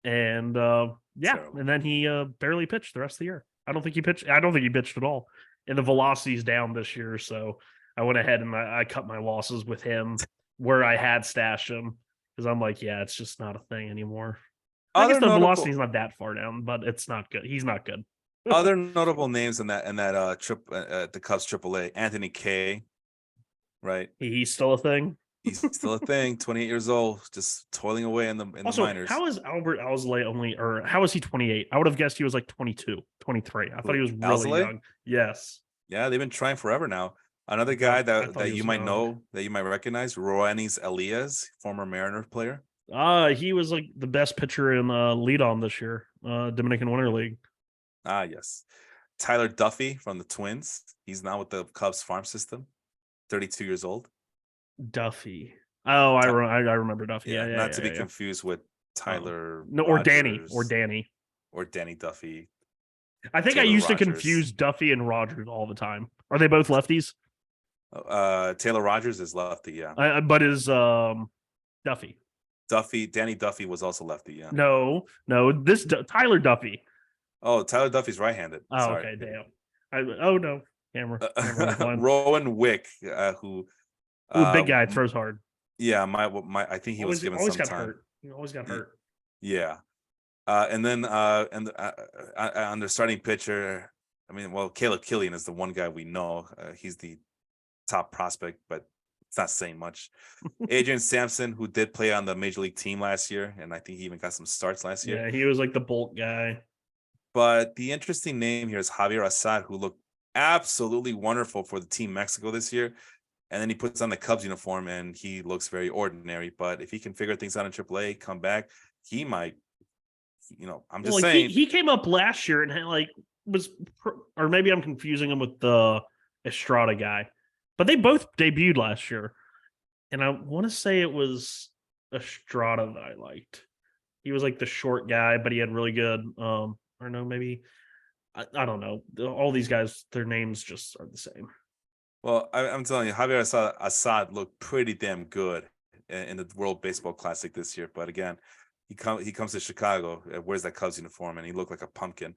and yeah, Terrible. and then he barely pitched the rest of the year. I don't think he pitched. I don't think he pitched at all, and the velocity's down this year, so I went ahead and I cut my losses with him where I had stashed him, because I'm like, yeah, it's just not a thing anymore. I guess Other the notable velocity's not that far down, but it's not good. He's not good. other notable names in that trip the Cubs AAA, Anthony Kay, right? He's still a thing. He's still a thing, 28 years old, just toiling away in the Also, minors. how is Albert Alzolay or how is he 28? I would have guessed he was like 22, 23. I thought he was really Alzolay? young. Yes. Yeah, they've been trying forever now. Another I guy thought that he you was might young. know, that you might recognize, Roenis Elias, former Mariner player. He was like the best pitcher in lead on this year, Dominican Winter League. Ah, yes. Tyler Duffy from the Twins. He's now with the Cubs farm system, 32 years old. Duffy. Oh, I Ty- remember Duffy. yeah, Yeah. not to be confused with Oh. Tyler No, Rogers or Danny. or Danny Duffy. I think I Taylor used to Rogers. confuse Duffy and Rogers all the time. Are they both lefties? Taylor Rogers is lefty, yeah. But is Duffy? Danny Duffy was also lefty, yeah. No. This Tyler Duffy. Oh, Tyler Duffy's right-handed. Oh, Sorry. okay, damn. Oh no, camera was blind. Rowan Wick, who Ooh, big guy throws hard. yeah, I think he was given always some got time. hurt. He always got hurt. Yeah. And then on their starting pitcher, I mean, well, Caleb Killian is the one guy we know. He's the top prospect, but it's not saying much. Adrian Sampson, who did play on the major league team last year, and I think he even got some starts last year. Yeah, he was like the bulk guy. But the interesting name here is Javier Assad, who looked absolutely wonderful for the Team Mexico this year. And then he puts on the Cubs uniform and he looks very ordinary. But if he can figure things out in AAA, come back, he might, I'm just saying. He came up last year and or maybe I'm confusing him with the Estrada guy, but they both debuted last year. And I want to say it was Estrada that I liked. He was like the short guy, but he had really good, or no, maybe, I don't know. All these guys, their names just are the same. Well, I'm telling you, Javier Assad looked pretty damn good in the World Baseball Classic this year. But again, he comes to Chicago, wears that Cubs uniform, and he looked like a pumpkin.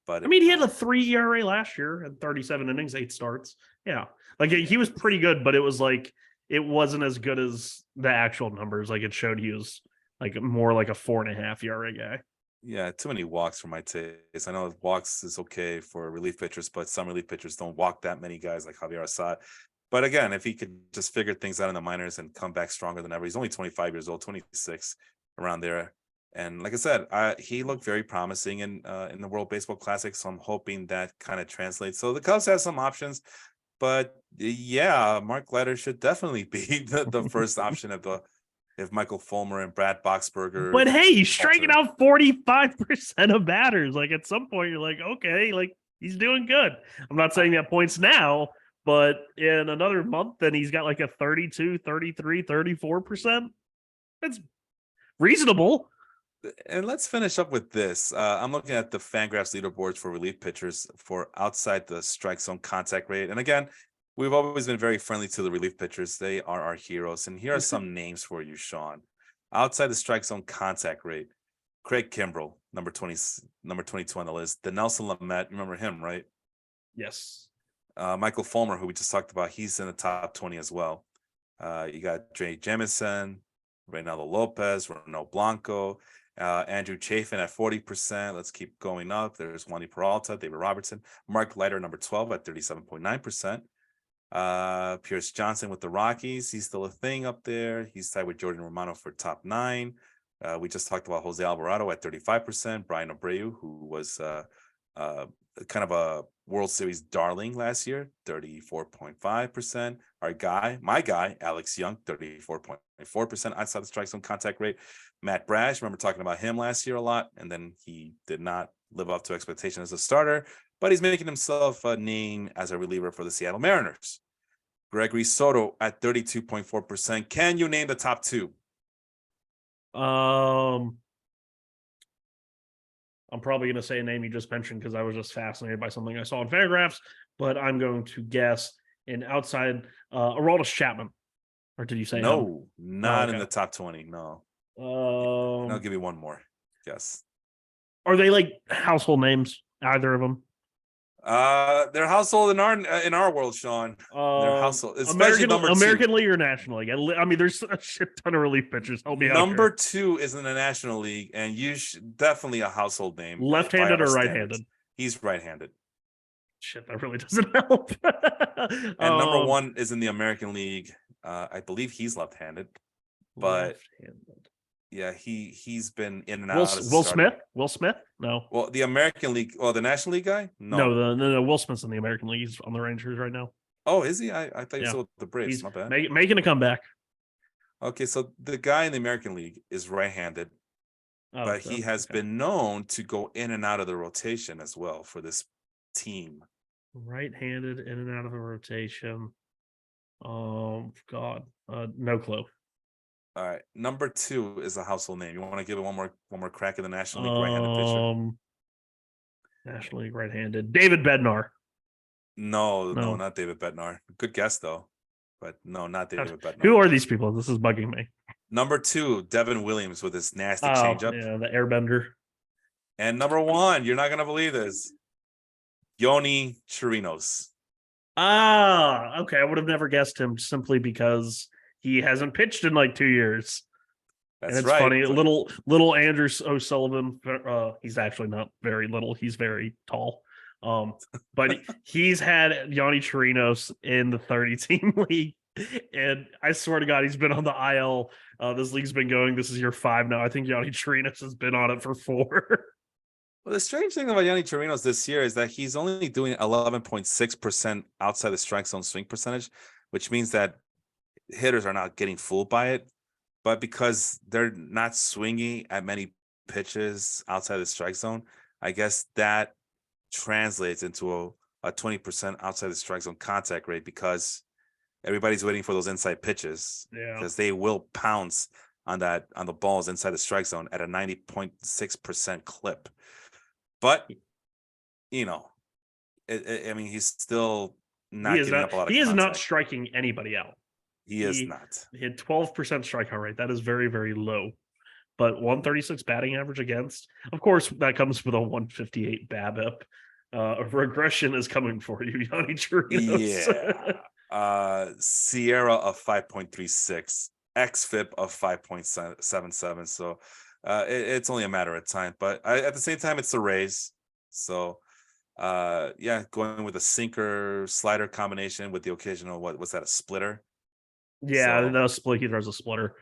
But I mean, he had a 3 ERA last year at 37 innings, 8 starts. Yeah. Like he was pretty good, but it was like it wasn't as good as the actual numbers. Like it showed he was like more like a 4.5 ERA guy. yeah, too many walks for my taste. I know walks is okay for relief pitchers, but some relief pitchers don't walk that many guys like Javier Assad. But again, if he could just figure things out in the minors and come back stronger than ever, he's only 25 years old, 26 around there. And like I said, he looked very promising in the World Baseball Classic. So I'm hoping that kind of translates. So the Cubs have some options, but yeah, Mark Leiter should definitely be the first option if Michael Fulmer and Brad Boxberger. But hey, he's striking falter. out 45% of batters. Like at some point, you're like, okay, like he's doing good. I'm not saying that points now, but in another month, then he's got like a 32, 33, 34%. That's reasonable. And let's finish up with this. I'm looking at the Fangraphs leaderboards for relief pitchers for outside the strike zone contact rate. And again, we've always been very friendly to the relief pitchers. They are our heroes. And here are some names for you, Sean. Outside the strike zone contact rate, Craig Kimbrell, number 22 on the list. The Nelson Lamet, you remember him, right? Yes. Michael Fulmer, who we just talked about, he's in the top 20 as well. You got Dre Jamison, Reynaldo Lopez, Ronel Blanco, Andrew Chafin at 40%. Let's keep going up. There's Wandy Peralta, David Robertson, Mark Leiter, number 12 at 37.9%. Pierce Johnson with the Rockies. He's still a thing up there. He's tied with Jordan Romano for top 9. We just talked about Jose Alvarado at 35%. Brian Abreu, who was kind of a World Series darling last year, 34.5%. My guy, Alex Young, 34.4% outside the strike zone contact rate. Matt Brash, remember talking about him last year a lot, and then he did not live up to expectation as a starter, but he's making himself a name as a reliever for the Seattle Mariners. Gregory Soto at 32.4%. Can you name the top 2? I'm probably going to say a name you just mentioned because I was just fascinated by something I saw in Fangraphs, but I'm going to guess an outside Aroldis Chapman. Or did you say no? Not okay. in the top 20. No. I'll give you one more. Yes. Are they like household names? Either of them? They're household in our world, Sean. They're household, especially American League or National League. I mean, there's a shit ton of relief pitchers. Help me out. Number 2 is in the National League, and definitely a household name. Left-handed or right-handed? He's right-handed. Shit, that really doesn't help. And number 1 is in the American League. I believe he's left-handed, but left-handed. Yeah, he's been in and out. Will Smith? No. Well, the American League, the National League guy? No. Will Smith's in the American League. He's on the Rangers right now. Oh, is he? I thought he was with the Braves. He's my bad. Making a comeback. Okay, so the guy in the American League is right-handed, but he has been known to go in and out of the rotation as well for this team. Right-handed, in and out of the rotation. Oh God, no clue. All right, number 2 is a household name. You want to give it one more crack in the National League right-handed pitcher? National League right-handed. David Bednar. No, not David Bednar. Good guess though, but no, not David Bednar. Who are these people? This is bugging me. Number 2, Devin Williams with his nasty changeup. Yeah, the airbender. And number 1, you're not gonna believe this, Yoni Chirinos. Okay. I would have never guessed him simply because he hasn't pitched in like 2 years. That's and it's funny. Little Andrew O'Sullivan. He's actually not very little. He's very tall. But he's had Yoni Chirinos in the 30-team league, and I swear to God, he's been on the IL. This league's been going. This is year 5 now. I think Yoni Chirinos has been on it for 4. Well, the strange thing about Yoni Chirinos this year is that he's only doing 11.6% outside the strike zone swing percentage, which means that hitters are not getting fooled by it. But because they're not swinging at many pitches outside the strike zone, I guess that translates into a 20% outside the strike zone contact rate because everybody's waiting for those inside pitches. Yeah. Because they will pounce on the balls inside the strike zone at a 90.6% clip. But, I mean, he's still not giving up a lot of He is not contact. striking anybody out. He is not. He had 12% strikeout rate. That is very, very low. But 136 batting average against. Of course, that comes with a 158 BABIP. Regression is coming for you, Yanni Chirinos. Yeah. Sierra of 5.36, xFIP of 5.77. So it's only a matter of time. But at the same time, it's the Rays. So yeah, going with a sinker slider combination with the occasional, what was that, a splitter? Yeah, So, no split. He throws a splitter.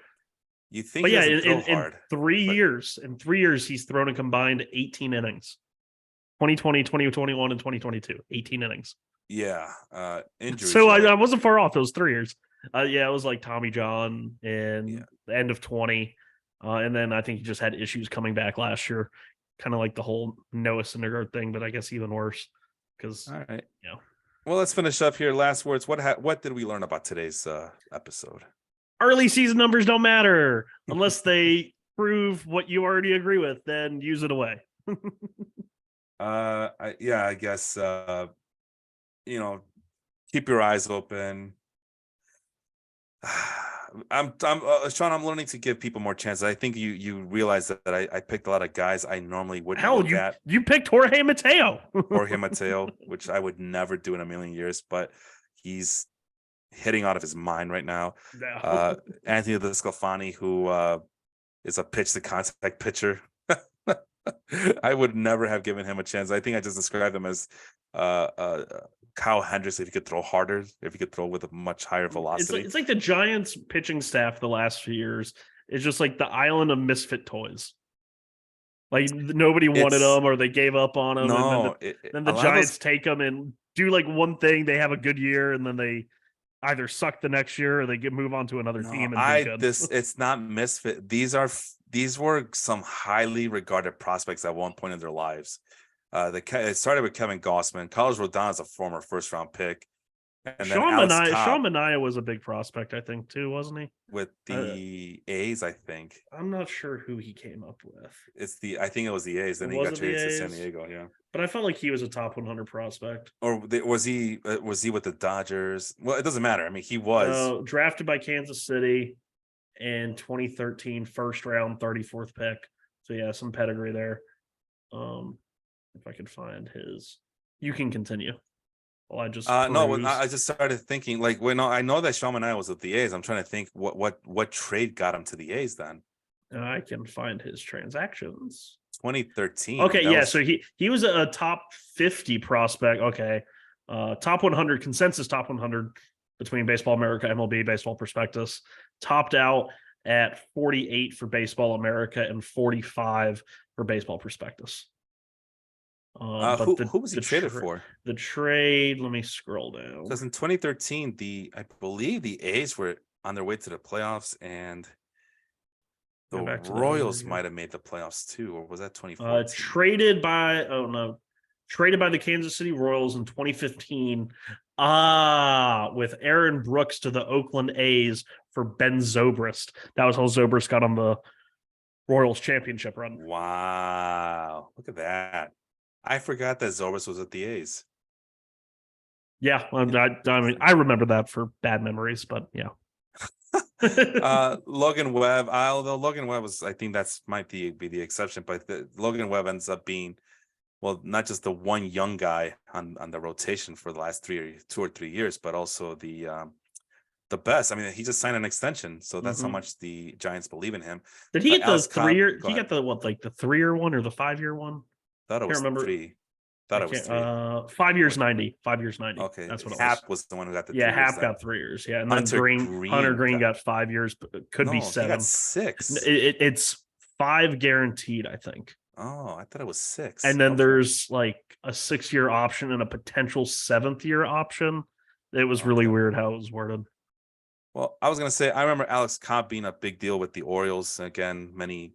you think But he yeah, doesn't throw in hard? 3 but- years, he's thrown a combined 18 innings. 2020, 2021, and 2022. 18 innings. Yeah. Injuries. So right? I wasn't far off those 3 years. Yeah, it was like Tommy John in Yeah. the end of 20. And then I think he just had issues coming back last year. Kind of like the whole Noah Syndergaard thing, but I guess even worse. Because, All right. you know. Well, let's finish up here. Last words. What did we learn about today's episode? Early season numbers don't matter unless they prove what you already agree with, then use it away. I guess keep your eyes open. Sean, I'm learning to give people more chances. I think you realize that I picked a lot of guys I normally wouldn't Hell, look at. you picked Jorge Mateo. Jorge Mateo, which I would never do in a million years, but he's hitting out of his mind right now. No. Anthony DeSclafani, who is a pitch to contact pitcher. I would never have given him a chance. I think I just described him as Kyle Hendricks if he could throw harder, if he could throw with a much higher velocity. It's like the Giants pitching staff the last few years is just like the island of misfit toys. Like nobody wanted them, or they gave up on them. No, and then the Giants take them and do like one thing. They have a good year, and then they either suck the next year or they move on to another team. And it's not misfit. These were some highly regarded prospects at one point in their lives. It started with Kevin Gossman. Carlos Rodon is a former first round pick. And Sean Manaea was a big prospect, I think, too, wasn't he? With the A's, I think. I'm not sure who he came up with. I think it was the A's. Then he got traded to San Diego. Yeah, but I felt like he was a top 100 prospect. Or was he with the Dodgers? Well, it doesn't matter. I mean, he was drafted by Kansas City in 2013, first round, 34th pick. So yeah, some pedigree there. If I could find his, you can continue. Well, I just I just started thinking like, I know that Sean Manaea was with the A's. I'm trying to think what trade got him to the A's then. I can find his transactions. 2013. Okay, yeah. So he was a top 50 prospect. Okay, top 100 consensus top 100 between Baseball America, MLB, Baseball Prospectus. Topped out at 48 for Baseball America and 45 for Baseball Prospectus. Who was he traded for? The trade, let me scroll down. Because in 2013, I believe the A's were on their way to the playoffs, and the Royals might have made the playoffs too, or was that 2014? Traded by the Kansas City Royals in 2015. With Aaron Brooks to the Oakland A's for Ben Zobrist. That was how Zobrist got on the Royals championship run. Wow, look at that. I forgot that Zobrist was at the A's. Yeah, I mean, I remember that for bad memories, but yeah. Logan Webb, although Logan Webb I think might be the exception, but Logan Webb ends up being, well, not just the one young guy on the rotation for the last 2 or 3 years, but also the best. I mean, he just signed an extension, so that's how much the Giants believe in him. Did he get the 3-year? He got the 3-year one or the 5-year one? Thought it was 3. Thought it was 3. 5 years, 90. 5 years, 90. Okay, that's what Hap was the one who got the 3 years. Hap got 3 years. Yeah, and then Hunter Green got 5 years, but it could be 7. He got 6. It's 5 guaranteed, I think. Oh, I thought it was 6. And then there's like a 6-year option and a potential 7th year option. It was really weird how it was worded. Well, I was gonna say I remember Alex Cobb being a big deal with the Orioles. Again, many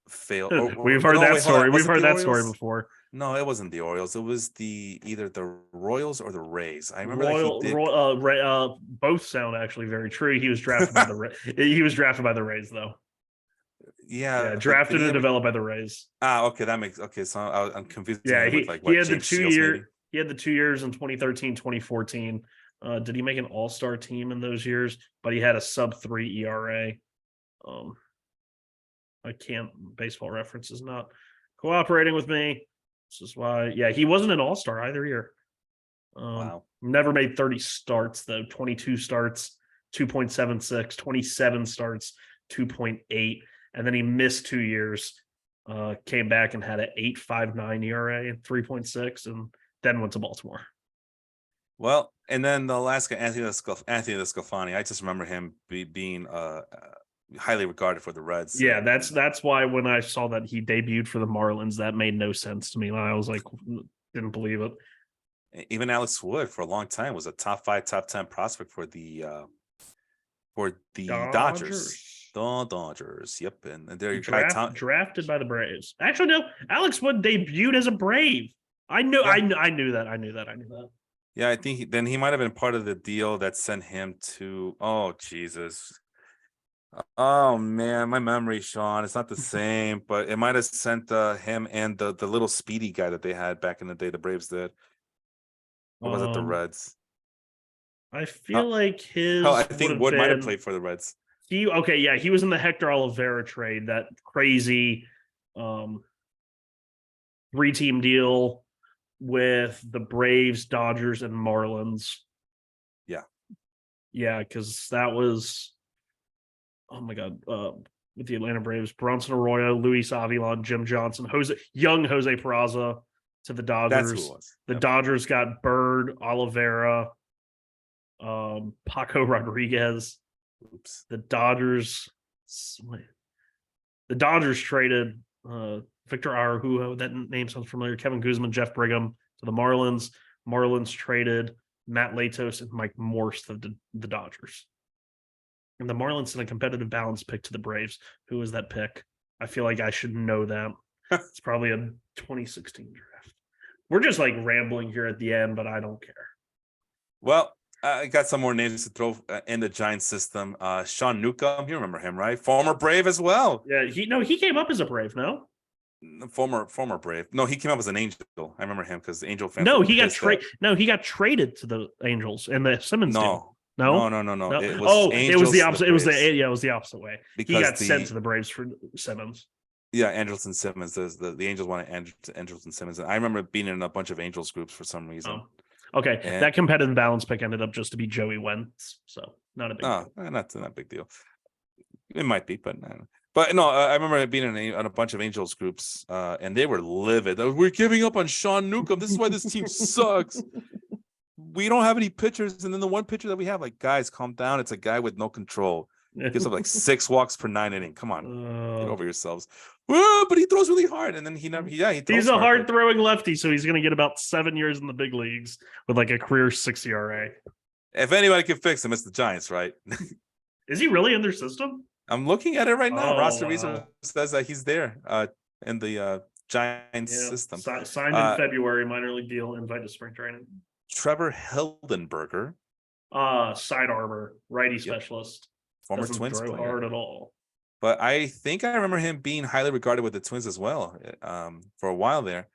failed. We've heard that story. We've heard that story before. No, it wasn't the Orioles. It was either the Royals or the Rays. I remember both sound actually very true. He was drafted by the he was drafted by the Rays though. Yeah, drafted and developed by the Rays. Okay, that makes So I'm confused. Yeah, he had the 2-year. He had the 2 years in 2013, 2014. Did he make an all-star team in those years? But he had a sub-3 ERA. I can't. Baseball Reference is not cooperating with me. This is why. Yeah, he wasn't an all-star either year. Wow. Never made 30 starts, though. 22 starts, 2.76, 27 starts, 2.8. And then he missed 2 years, came back and had an 8.59 ERA and 3.6, and then went to Baltimore. Well, and then the last guy, Anthony Desclafani, I just remember him being highly regarded for the Reds. Yeah, that's why when I saw that he debuted for the Marlins, that made no sense to me. I was like, didn't believe it. Even Alex Wood for a long time was a top 5, top 10 prospect for the Dodgers. The Dodgers. Yep. And there you go. Drafted by the Braves. Actually, no, Alex Wood debuted as a Brave. I knew that. Yeah, I think he might have been part of the deal that sent him to. Oh Jesus! Oh man, my memory, Sean, it's not the same. But it might have sent him and the little speedy guy that they had back in the day. The Braves did. Or was it the Reds? I feel like his. Oh, I think Wood might have played for the Reds. He was in the Hector Olivera trade, that crazy 3-team deal with the Braves, Dodgers, and Marlins. Yeah, because that was, oh my God, with the Atlanta Braves, Bronson Arroyo, Luis Avilan, Jim Johnson, Jose Peraza to the Dodgers. That's who it was. The Dodgers got Bird, Olivera, Paco Rodriguez. Oops. The Dodgers traded Victor Araújo. That name sounds familiar. Kevin Guzman, Jeff Brigham to the Marlins. Marlins traded Matt Latos and Mike Morse to the Dodgers. And the Marlins sent a competitive balance pick to the Braves. Who was that pick? I feel like I should know that. It's probably a 2016 draft. We're just like rambling here at the end, but I don't care. Well, I got some more names to throw in the Giants system. Sean Newcomb, you remember him, right? Former Brave as well. Yeah, he came up as a Brave, no? Former Brave. No, he came up as an Angel. I remember him because the Angel fans. No, he got traded to the Angels and the Simmons deal. No. It was it was the opposite. It was the opposite way. Because he got sent to the Braves for Simmons. Yeah, Angels and Simmons. The Angels wanted Angels and Simmons. And I remember being in a bunch of Angels groups for some reason. Oh. Okay, and that competitive balance pick ended up just to be Joey Wentz, so not a big deal. Not a big deal. It might be, but no. I remember being in a bunch of Angels groups, and they were livid. We're giving up on Sean Newcomb. This is why this team sucks. We don't have any pitchers, and then the one pitcher that we have, like, guys, calm down. It's a guy with no control. He gives up like 6 walks per 9 inning. Come on, get over yourselves. But he throws really hard, and then he throws. He's a hard throwing lefty, so he's going to get about 7 years in the big leagues with like a career 6 ERA. If anybody can fix him, it's the Giants, right? Is he really in their system? I'm looking at it right now. Roster research says that he's there in the Giants system. Signed in February, minor league deal, invite to spring training. Trevor Hildenberger, side armor, righty specialist. Former Twins player. Hard at all. But I think I remember him being highly regarded with the Twins as well, for a while there.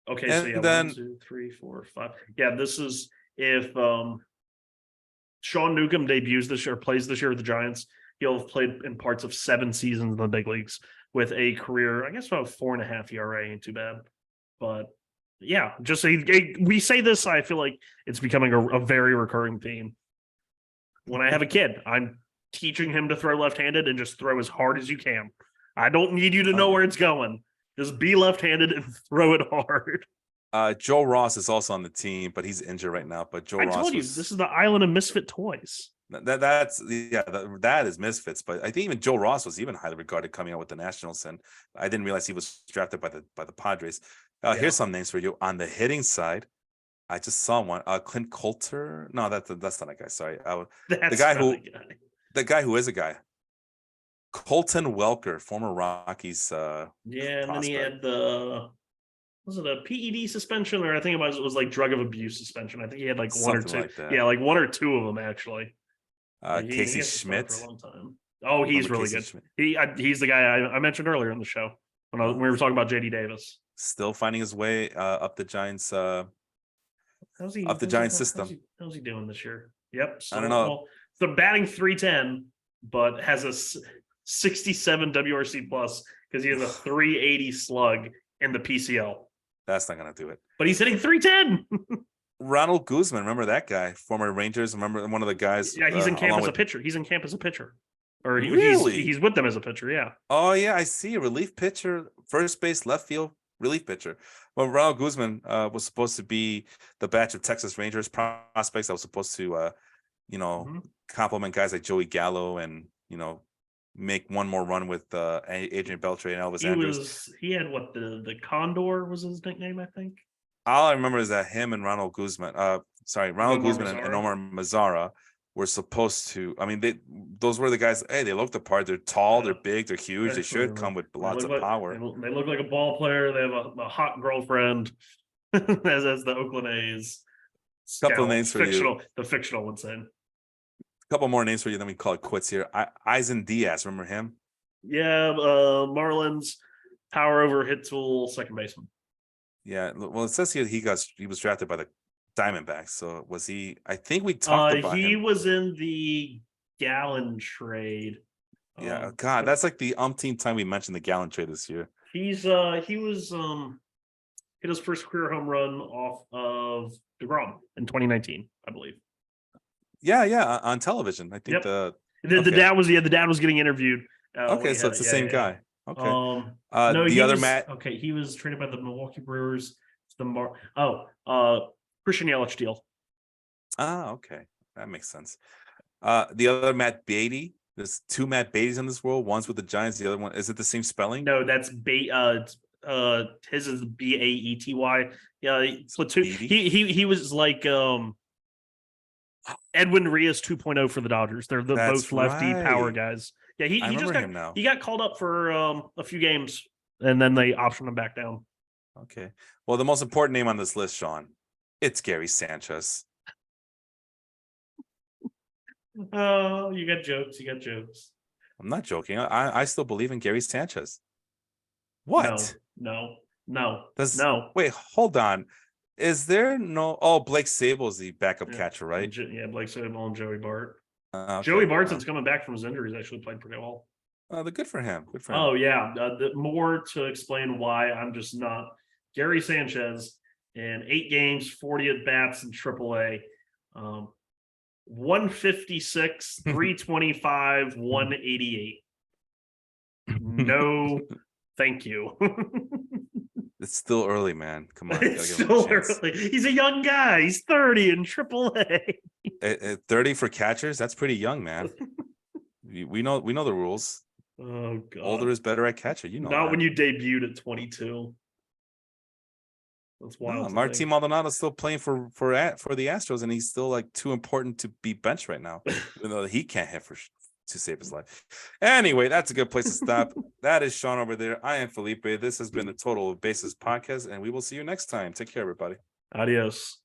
Okay, and so yeah, then 1, 2, 3, 4, 5. Yeah, this is if Sean Newcomb debuts this year, plays this year with the Giants, he'll have played in parts of 7 seasons in the big leagues with a career, I guess, about 4.5 ERA. Ain't too bad. But yeah, just we say this, I feel like it's becoming a very recurring theme. When I have a kid, I'm teaching him to throw left-handed and just throw as hard as you can. I don't need you to know where it's going. Just be left-handed and throw it hard. Joe Ross is also on the team, but he's injured right now. But Joe Ross, I told you, this is the island of misfit toys. That is misfits. But I think even Joe Ross was even highly regarded coming out with the Nationals, and I didn't realize he was drafted by the Padres. Here's some names for you on the hitting side. I just saw one. Clint Coulter. No, that's not a guy. Sorry, the guy who is a guy. Colton Welker, former Rockies. And then he had was it a PED suspension, or I think it was like drug of abuse suspension. I think he had like one or two. Like 1 or 2 of them actually. Casey Schmidt. For a long time. Oh, he's really good. He's the guy I mentioned earlier in the show when we were talking about JD Davis. still finding his way up the Giants How's he? of the Giants system. How's he doing this year? Yep. I don't know. Well, the batting 310, but has a 67 WRC plus because he has a 380 slug in the PCL. That's not gonna do it. But he's hitting 310. Ronald Guzman, remember that guy? Former Rangers. Remember one of the guys? Yeah, he's in camp along as a with- pitcher. He's in camp as a pitcher. Or Really? he's with them as a pitcher. Yeah. Oh yeah, I see. A relief pitcher, first base, left field, relief pitcher. Well, Ronald Guzman was supposed to be the batch of Texas Rangers prospects that was supposed to, compliment guys like Joey Gallo and make one more run with Adrian Beltre and Elvis Andrus. He had what the Condor was his nickname, I think. All I remember is that him and Ronald Guzman, Ronald Guzman and Omar Mazzara were supposed to. I mean, those were the guys. Hey, they look the part. They're tall. They're big. They're huge. They should come with lots of power. They look like a ball player. They have a hot girlfriend, as the Oakland A's. Couple of names for you. The fictional would say. A couple more names for you, then we call it quits here. Eisen Diaz, remember him? Yeah, Marlins power over hit tool second baseman. Yeah, well, it says here he was drafted by the Diamondbacks. So was he? I think we talked about him. He was in the Gallon trade. Yeah, God, that's like the umpteenth time we mentioned the Gallon trade this year. He was hit his first career home run off of DeGrom in 2019, I believe. Yeah, on television. I think the dad was the dad was getting interviewed. Okay, so it's the same guy. Okay. No, the other Matt. Okay, he was traded by the Milwaukee Brewers. Christian Yelich deal. Okay, that makes sense. The other Matt Beatty. There's two Matt Beattys in this world. One's with the Giants. The other one, is it the same spelling? No, that's his is Baety. Yeah, so two. He was like Edwin Rios 2.0 for the Dodgers. They're both lefty power guys. Yeah, he got called up for a few games and then they optioned him back down. Okay. Well, the most important name on this list, Sean, it's Gary Sanchez. Oh, you got jokes. I'm not joking. I still believe in Gary Sanchez. What? No. Wait, hold on. Is there no? Oh, Blake Sable's the backup catcher, right? Yeah, Blake Sable and Joey Bart. Okay. Joey Bart, since coming back from his injuries, actually played pretty well. They're good for him. Good for him. Oh yeah, more to explain why I'm just not Gary Sanchez in 8 games, 40 at bats in AAA, 156, 325, 188. No, thank you. It's still early, man. Come on. It's still early. He's a young guy. He's 30 in AAA. At 30 for catchers, that's pretty young, man. We know the rules. Oh God. Older is better at catcher. Not that. when you debuted at 22. That's wild. No, Martin Maldonado's still playing for the Astros, and he's still like too important to be benched right now, even though he can't hit to save his life. Anyway, that's a good place to stop. That is Sean over there. I am Felipe. This has been the Total Bases podcast, and we will see you next time. Take care, everybody. Adios.